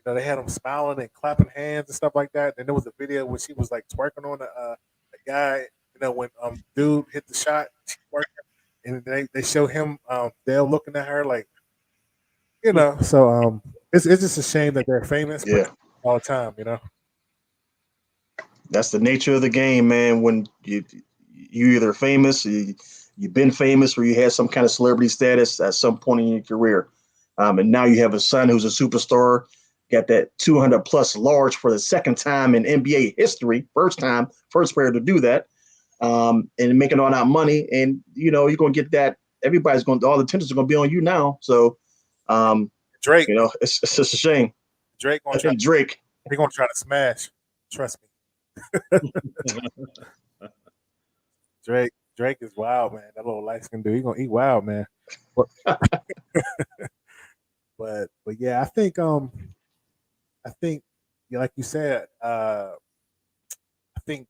You know, they had them smiling and clapping hands and stuff like that. And there was a video where she was like twerking on a guy. You know, when dude hit the shot, she twerking, and they show him Dale looking at her like, you know. So it's just a shame that they're famous, Yeah, but all the time, you know. that's the nature of the game, man. When you either famous, you've been famous, or you had some kind of celebrity status at some point in your career, and now you have a son who's a superstar, got that 200 plus large for the second time in NBA history, first player to do that, and making all that money, and you know you're gonna get that. All the attention's gonna be on you now. So, Drake, you know, it's just a shame. Drake I think Drake. They're gonna try to smash. Trust me. Drake is wild, man. That little light skin dude, he's gonna eat wild, man. But but yeah, I think yeah, like you said, I think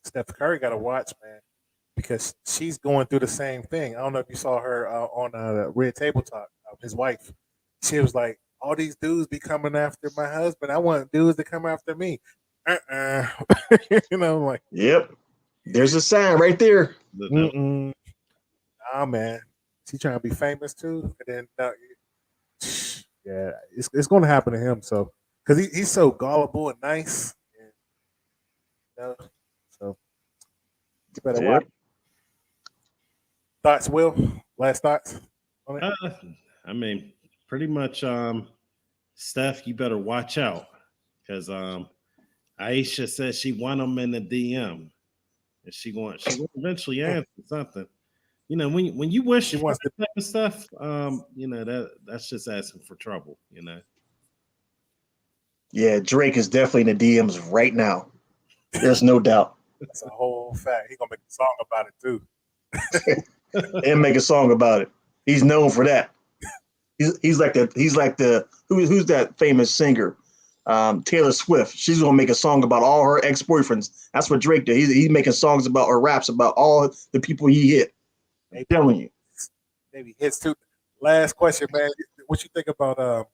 Steph Curry got to watch, man, because she's going through the same thing. I don't know if you saw her on Red Table Talk. His wife, she was like, "All these dudes be coming after my husband. I want dudes to come after me." You know, like, yep. There's a sign right there. nah, man. She trying to be famous too, and then yeah, it's going to happen to him. So, because he's so gullible and nice, and, you know, so you better watch. Thoughts, Will? Last thoughts on it? I mean, pretty much, Steph, you better watch out because Aisha said she want them in the DM, and she will eventually answer something. You know, when you wish for that type of stuff, you know that's just asking for trouble. You know. Yeah, Drake is definitely in the DMs right now. There's no doubt. That's a whole fact. He's gonna make a song about it too. And make a song about it. He's known for that. He's like the who's that famous singer? Taylor Swift. She's gonna make a song about all her ex-boyfriends. That's what Drake did. He's making songs about or raps about all the people he hit. I'm telling you. Maybe hits too. Last question, man. What you think about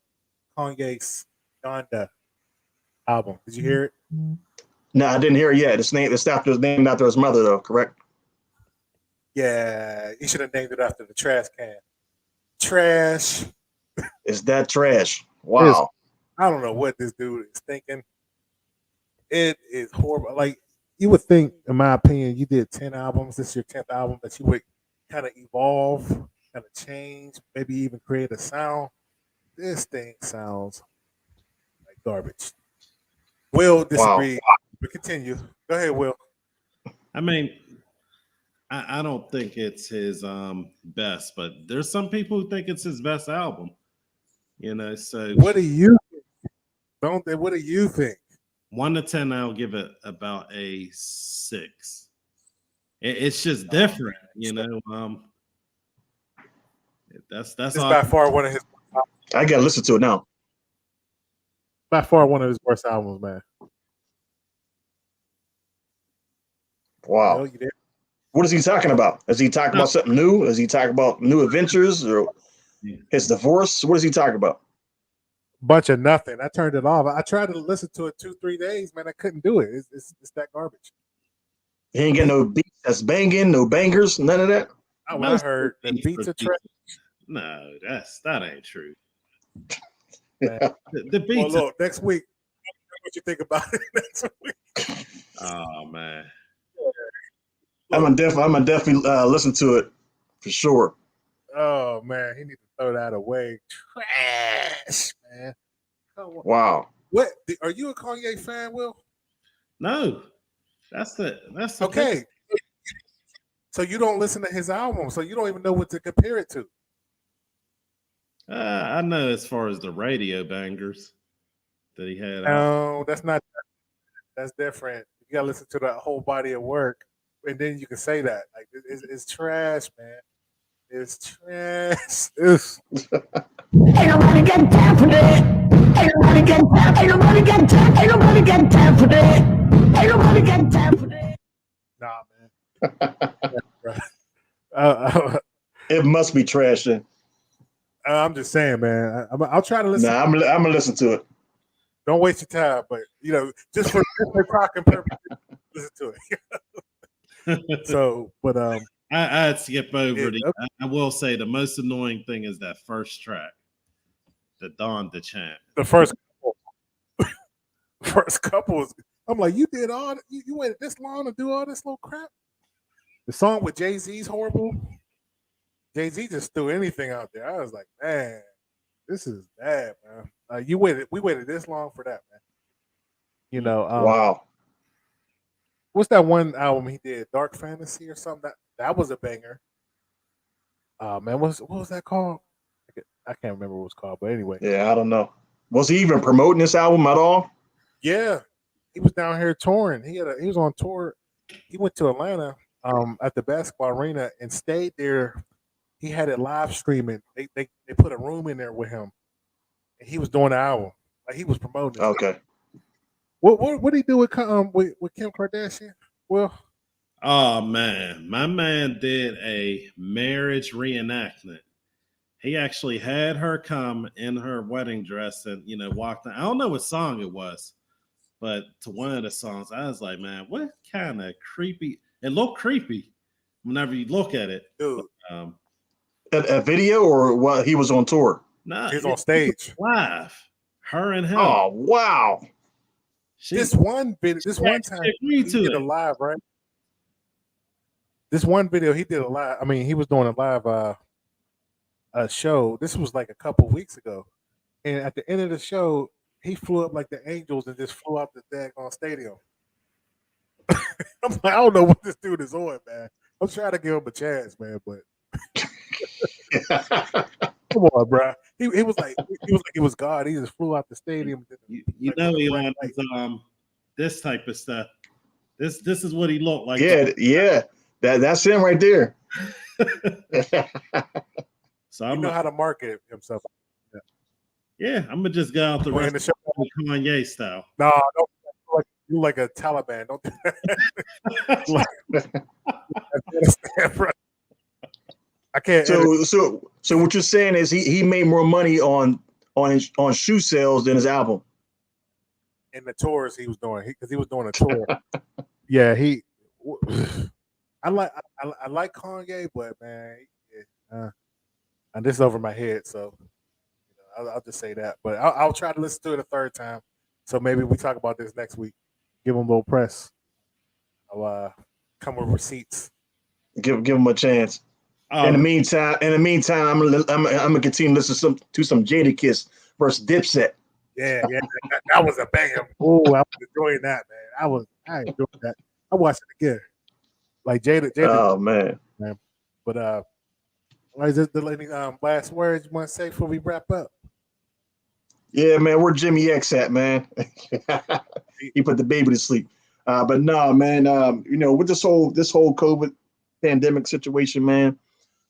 Kanye's Donda album? Did you hear it? No, I didn't hear it yet. It's after his name after his mother, though, correct? Yeah, he should have named it after the trash can. Trash. Is that trash? Wow. I don't know what this dude is thinking. It is horrible. Like, you would think, in my opinion, you did 10 albums. This is your 10th album, that you would kind of evolve, kind of change, maybe even create a sound. This thing sounds like garbage. Will disagree, but continue. Go ahead, Will. I mean, I don't think it's his best, but there's some people who think it's his best album. You know, so what do you think? What do you think? 1 to 10, I'll give it about a 6. It's just different, you know. That's all. By far one of his. I gotta listen to it now. By far one of his worst albums, man. Wow. What is he talking about? Is he talking about something new? Is he talking about new adventures or his divorce? What is he talking about? Bunch of nothing. I turned it off. I tried to listen to it 2-3 days, man. I couldn't do it. It's that garbage. He ain't getting no beats that's banging, no bangers, none of that. I heard the beats are trash. No, that ain't true. The beats. Well, look, next week, what you think about it next week? Oh man, I'm gonna definitely listen to it for sure. Oh man, he needs to throw that away. Trash, man. Wow. What are you a Kanye fan, Will? No, that's the okay. Thing. So you don't listen to his album, so you don't even know what to compare it to. I know as far as the radio bangers that he had. No, that's not. That's different. You gotta listen to the whole body of work, and then you can say that. Like it's trash, man. It's trash. Ain't nobody got time for that. Ain't nobody got time. Ain't nobody got time. Ain't nobody got time for that. Ain't nobody got time for that. Nah, man. It must be trash then. I'm just saying, man. I'll try to listen. Nah, I'm gonna listen to it. Don't waste your time, but just for talking purposes, listen to it. So, but I'd skip over I will say the most annoying thing is that first track, the Donda chant. The first couple. I'm like, you did all you waited this long to do all this little crap. The song with Jay-Z's horrible. Jay-Z just threw anything out there. I was like, man, this is bad, man. We waited this long for that, man. Wow. What's that one album he did? Dark Fantasy or something? That was a banger. Man, what was that called? I can't remember what it was called, but anyway. Yeah, I don't know. Was he even promoting this album at all? Yeah, he was down here touring. He was on tour. He went to Atlanta at the basketball arena and stayed there. He had it live streaming. They put a room in there with him, and he was doing the album. Like he was promoting it. Okay. What did he do with Kim Kardashian? Well, oh man, my man did a marriage reenactment. He actually had her come in her wedding dress and walked in. I don't know what song it was, but to one of the songs, I was like, man, what kind of creepy? It looked creepy whenever you look at it. Dude. A video or what? He was on tour. No, he's on stage live. Her and him. Oh wow! This one time he did a live, right? This one video he did a live. I mean, he was doing a live show. This was like a couple weeks ago, and at the end of the show, he flew up like the Angels and just flew out the daggone stadium. I'm like, I don't know what this dude is on, man. I'm trying to give him a chance, man, but come on, bro. He was like he was God. He just flew out the stadium. You know he on his, this type of stuff. This is what he looked like. Yeah. That's him right there. So I know how to market himself. Yeah, I'm gonna just go out the rest of the Kanye style. No, don't you like a Taliban. Don't do that. I can't. So what you're saying is he made more money on shoe sales than his album. In the tours he was doing, because he was doing a tour. Yeah, I like Kanye, but man, and this is over my head, so I'll just say that. But I'll try to listen to it a third time. So maybe we talk about this next week. Give him a little press. I'll come with receipts. Give him a chance. In the meantime, I'm gonna continue to listen to some Jadakiss versus Dipset. Yeah, that was a banger. Oh, I was enjoying that, man. I enjoyed that. I watched it again. Like Jada. Oh man. But is this the lady last words you want to say before we wrap up? Yeah, man, where Jimmy X at, man? He put the baby to sleep. But no, man, with this whole COVID pandemic situation, man,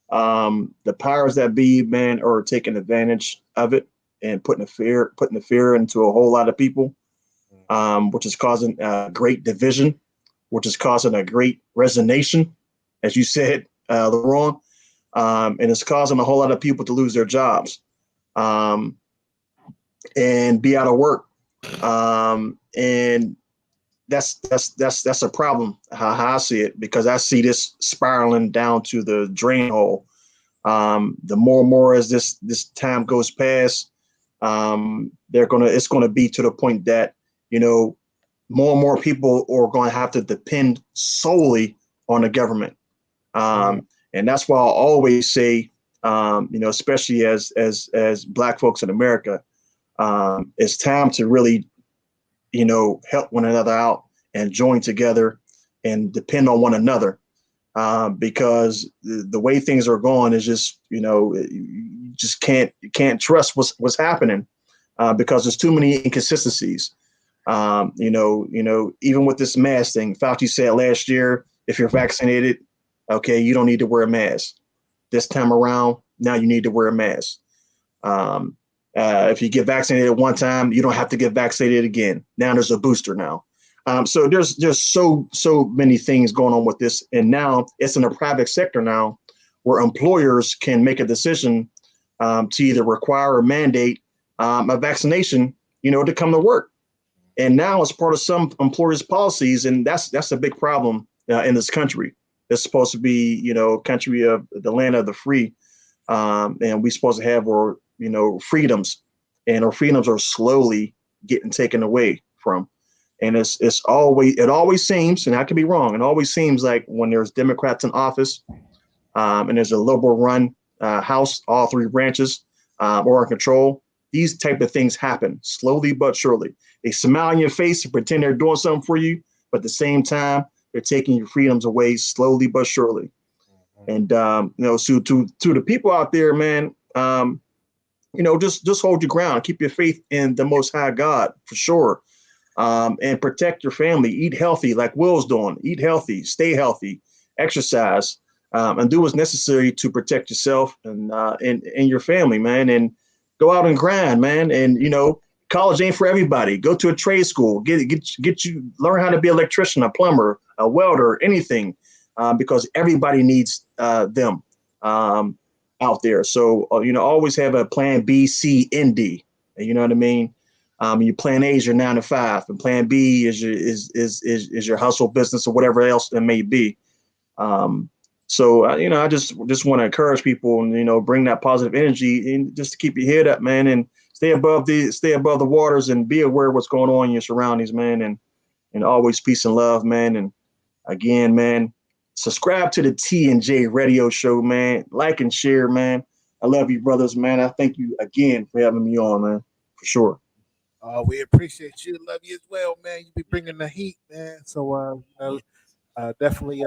the powers that be, man, are taking advantage of it and putting the fear into a whole lot of people, which is causing great division, which is causing a great resignation, as you said, Laraun, and it's causing a whole lot of people to lose their jobs. And be out of work, and that's a problem. How I see it, because I see this spiraling down to the drain hole. The more and more as this time goes past, it's gonna be to the point that more and more people are going to have to depend solely on the government, and that's why I always say, especially as Black folks in America. It's time to really, help one another out and join together and depend on one another, because the way things are going is just, you just can't trust what's happening, because there's too many inconsistencies. Even with this mask thing, Fauci said last year, if you're vaccinated, okay, you don't need to wear a mask. This time around, now you need to wear a mask. If you get vaccinated one time, you don't have to get vaccinated again. Now there's a booster now. So there's so many things going on with this. And now it's in the private sector now, where employers can make a decision to either require or mandate a vaccination, to come to work. And now it's part of some employers' policies. And that's a big problem in this country. It's supposed to be, country of the land of the free. And we're supposed to have freedoms, and our freedoms are slowly getting taken away from. And it always seems, and I could be wrong, it always seems like when there's Democrats in office, and there's a liberal run House, all three branches are in control, these type of things happen slowly but surely. They smile in your face and pretend they're doing something for you, but at the same time, they're taking your freedoms away slowly but surely. And so to the people out there, man, just hold your ground, keep your faith in the Most High God for sure, and protect your family. Eat healthy, like Will's doing. Eat healthy, stay healthy, exercise, and do what's necessary to protect yourself and your family, man. And go out and grind, man. And college ain't for everybody. Go to a trade school. Get you learn how to be an electrician, a plumber, a welder, anything, because everybody needs them. Out there. So, always have a plan B, C, and D. You know what I mean? Your plan A is your 9 to 5, and plan B is your hustle business or whatever else it may be. So, I just want to encourage people and, bring that positive energy and just to keep your head up, man, and stay above the waters and be aware of what's going on in your surroundings, man, and always peace and love, man. And again, man, subscribe to the TNJ Radio Show, man. Like and share, man. I love you, brothers, man. I thank you again for having me on, man, for sure. We appreciate you. Love you as well, man. You be bringing the heat, man. So, definitely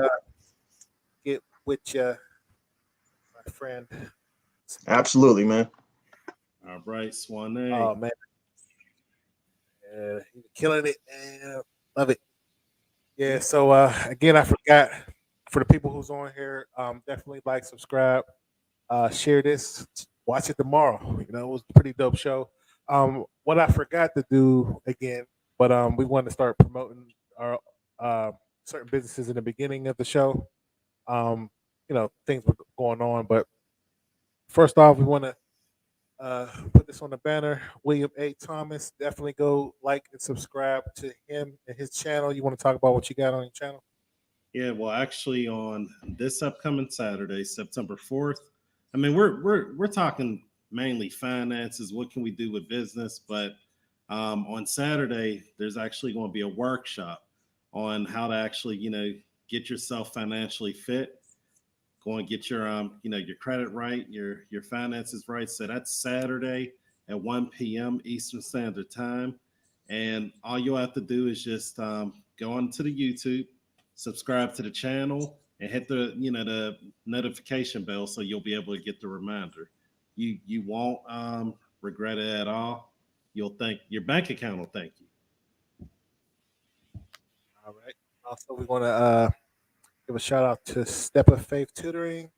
get with you, my friend. Absolutely, man. All right, Swan. Oh man, you killing it, man. Love it. Yeah. So again, I forgot for the people who's on here, definitely like, subscribe, share this, watch it tomorrow. You know, it was a pretty dope show. What I forgot to do again, but we want to start promoting our uh, certain businesses in the beginning of the show. Things were going on, but first off, we want to put this on the banner. William A. Thomas, definitely go like and subscribe to him and his channel. You want to talk about what you got on your channel? Yeah, well, actually, on this upcoming Saturday, September 4th, I mean, we're talking mainly finances. What can we do with business? But on Saturday, there's actually going to be a workshop on how to actually, get yourself financially fit. Go and get your your credit right, your finances right. So that's Saturday at 1 p.m. Eastern Standard Time, and all you'll have to do is just go onto the YouTube, subscribe to the channel, and hit the notification bell so you'll be able to get the reminder. You won't regret it at all. You'll thank your bank account will thank you. All right. Also, we want to give a shout out to Step of Faith Tutoring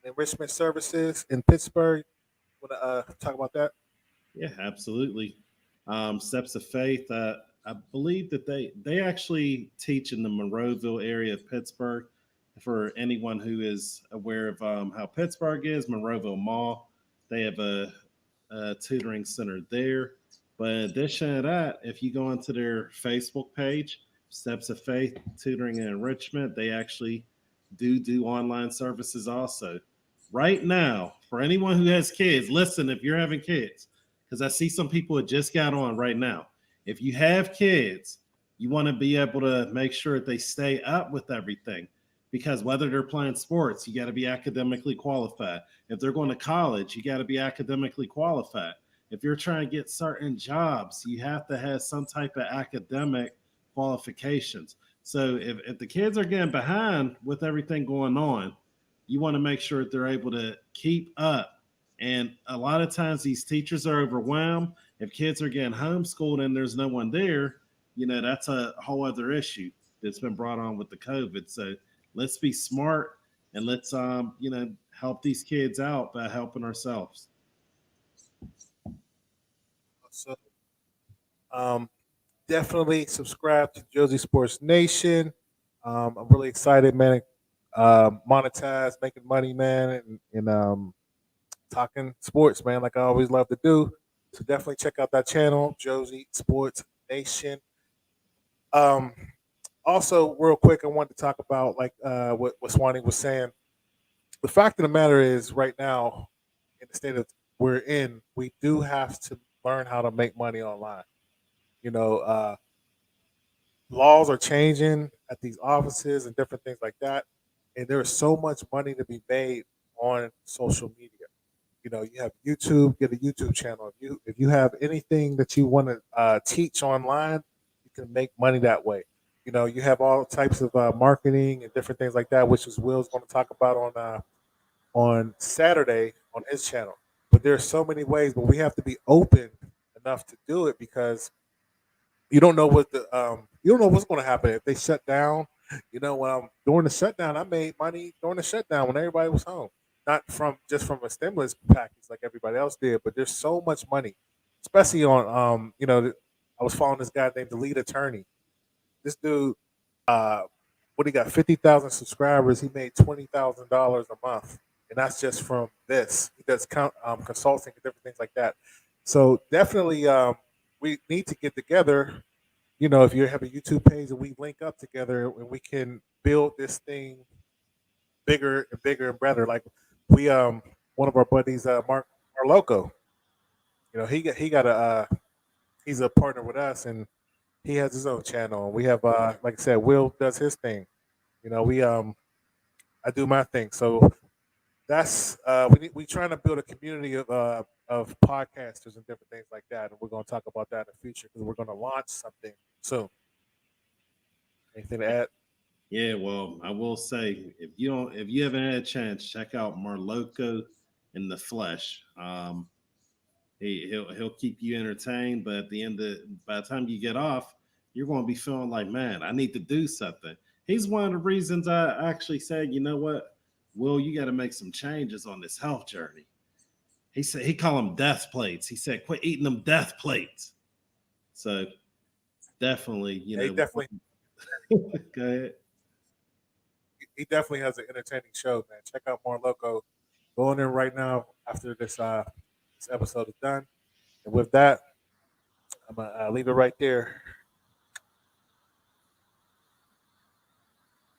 and Enrichment Services in Pittsburgh. Want to talk about that? Yeah, absolutely. Steps of Faith. I believe that they actually teach in the Monroeville area of Pittsburgh. For anyone who is aware of how Pittsburgh is, Monroeville Mall, they have a tutoring center there. But in addition to that, if you go onto their Facebook page, Steps of Faith Tutoring and Enrichment, they actually do online services also. Right now, for anyone who has kids, listen, if you're having kids, because I see some people that just got on right now. If you have kids, you want to be able to make sure that they stay up with everything, because whether they're playing sports, you got to be academically qualified. If they're going to college, you got to be academically qualified. If you're trying to get certain jobs, you have to have some type of academic qualifications. So if the kids are getting behind with everything going on, you want to make sure that they're able to keep up. And a lot of times these teachers are overwhelmed. If kids are getting homeschooled and there's no one there, that's a whole other issue that's been brought on with the COVID. So let's be smart and let's help these kids out by helping ourselves. So, definitely subscribe to Josie Sports Nation. I'm really excited, man. Monetize, making money, man, and talking sports, man, like I always love to do. So definitely check out that channel, Josie Sports Nation. Um, Also, real quick, I wanted to talk about like what Swanee was saying. The fact of the matter is, right now, in the state of we're in, we do have to learn how to make money online. You know, laws are changing at these offices and different things like that, and there is so much money to be made on social media. You have YouTube, get a YouTube channel. If you have anything that you want to teach online, you can make money that way. You have all types of marketing and different things like that, which is Will's going to talk about on Saturday on his channel. But there's so many ways, but we have to be open enough to do it, because you don't know you don't know what's going to happen if they shut down. During the shutdown, I made money during the shutdown when everybody was home, not from a stimulus package like everybody else did, but there's so much money, especially on I was following this guy named the Lead Attorney. This dude, what he got 50,000 subscribers. He made $20,000 a month, and that's just from this. He does consulting and different things like that. So definitely, we need to get together. If you have a YouTube page and we link up together and we can build this thing bigger and bigger and better. Like we, one of our buddies, Mark Marloco. He got he's a partner with us, and he has his own channel. We have, like I said, Will does his thing. We I do my thing. So that's we trying to build a community of podcasters and different things like that, and we're going to talk about that in the future because we're going to launch something soon. Anything to add? Yeah, well, I will say if you haven't had a chance, check out Marloco in the Flesh. He'll keep you entertained, but at the end by the time you get off, you're going to be feeling like, man, I need to do something. He's one of the reasons I actually said, you know what, Will, you got to make some changes on this health journey. He said he called them death plates. He said, quit eating them death plates. So definitely, He definitely. Go ahead. He definitely has an entertaining show, man. Check out More Loco. Go in there right now after this episode is done. And with that, I'm gonna leave it right there.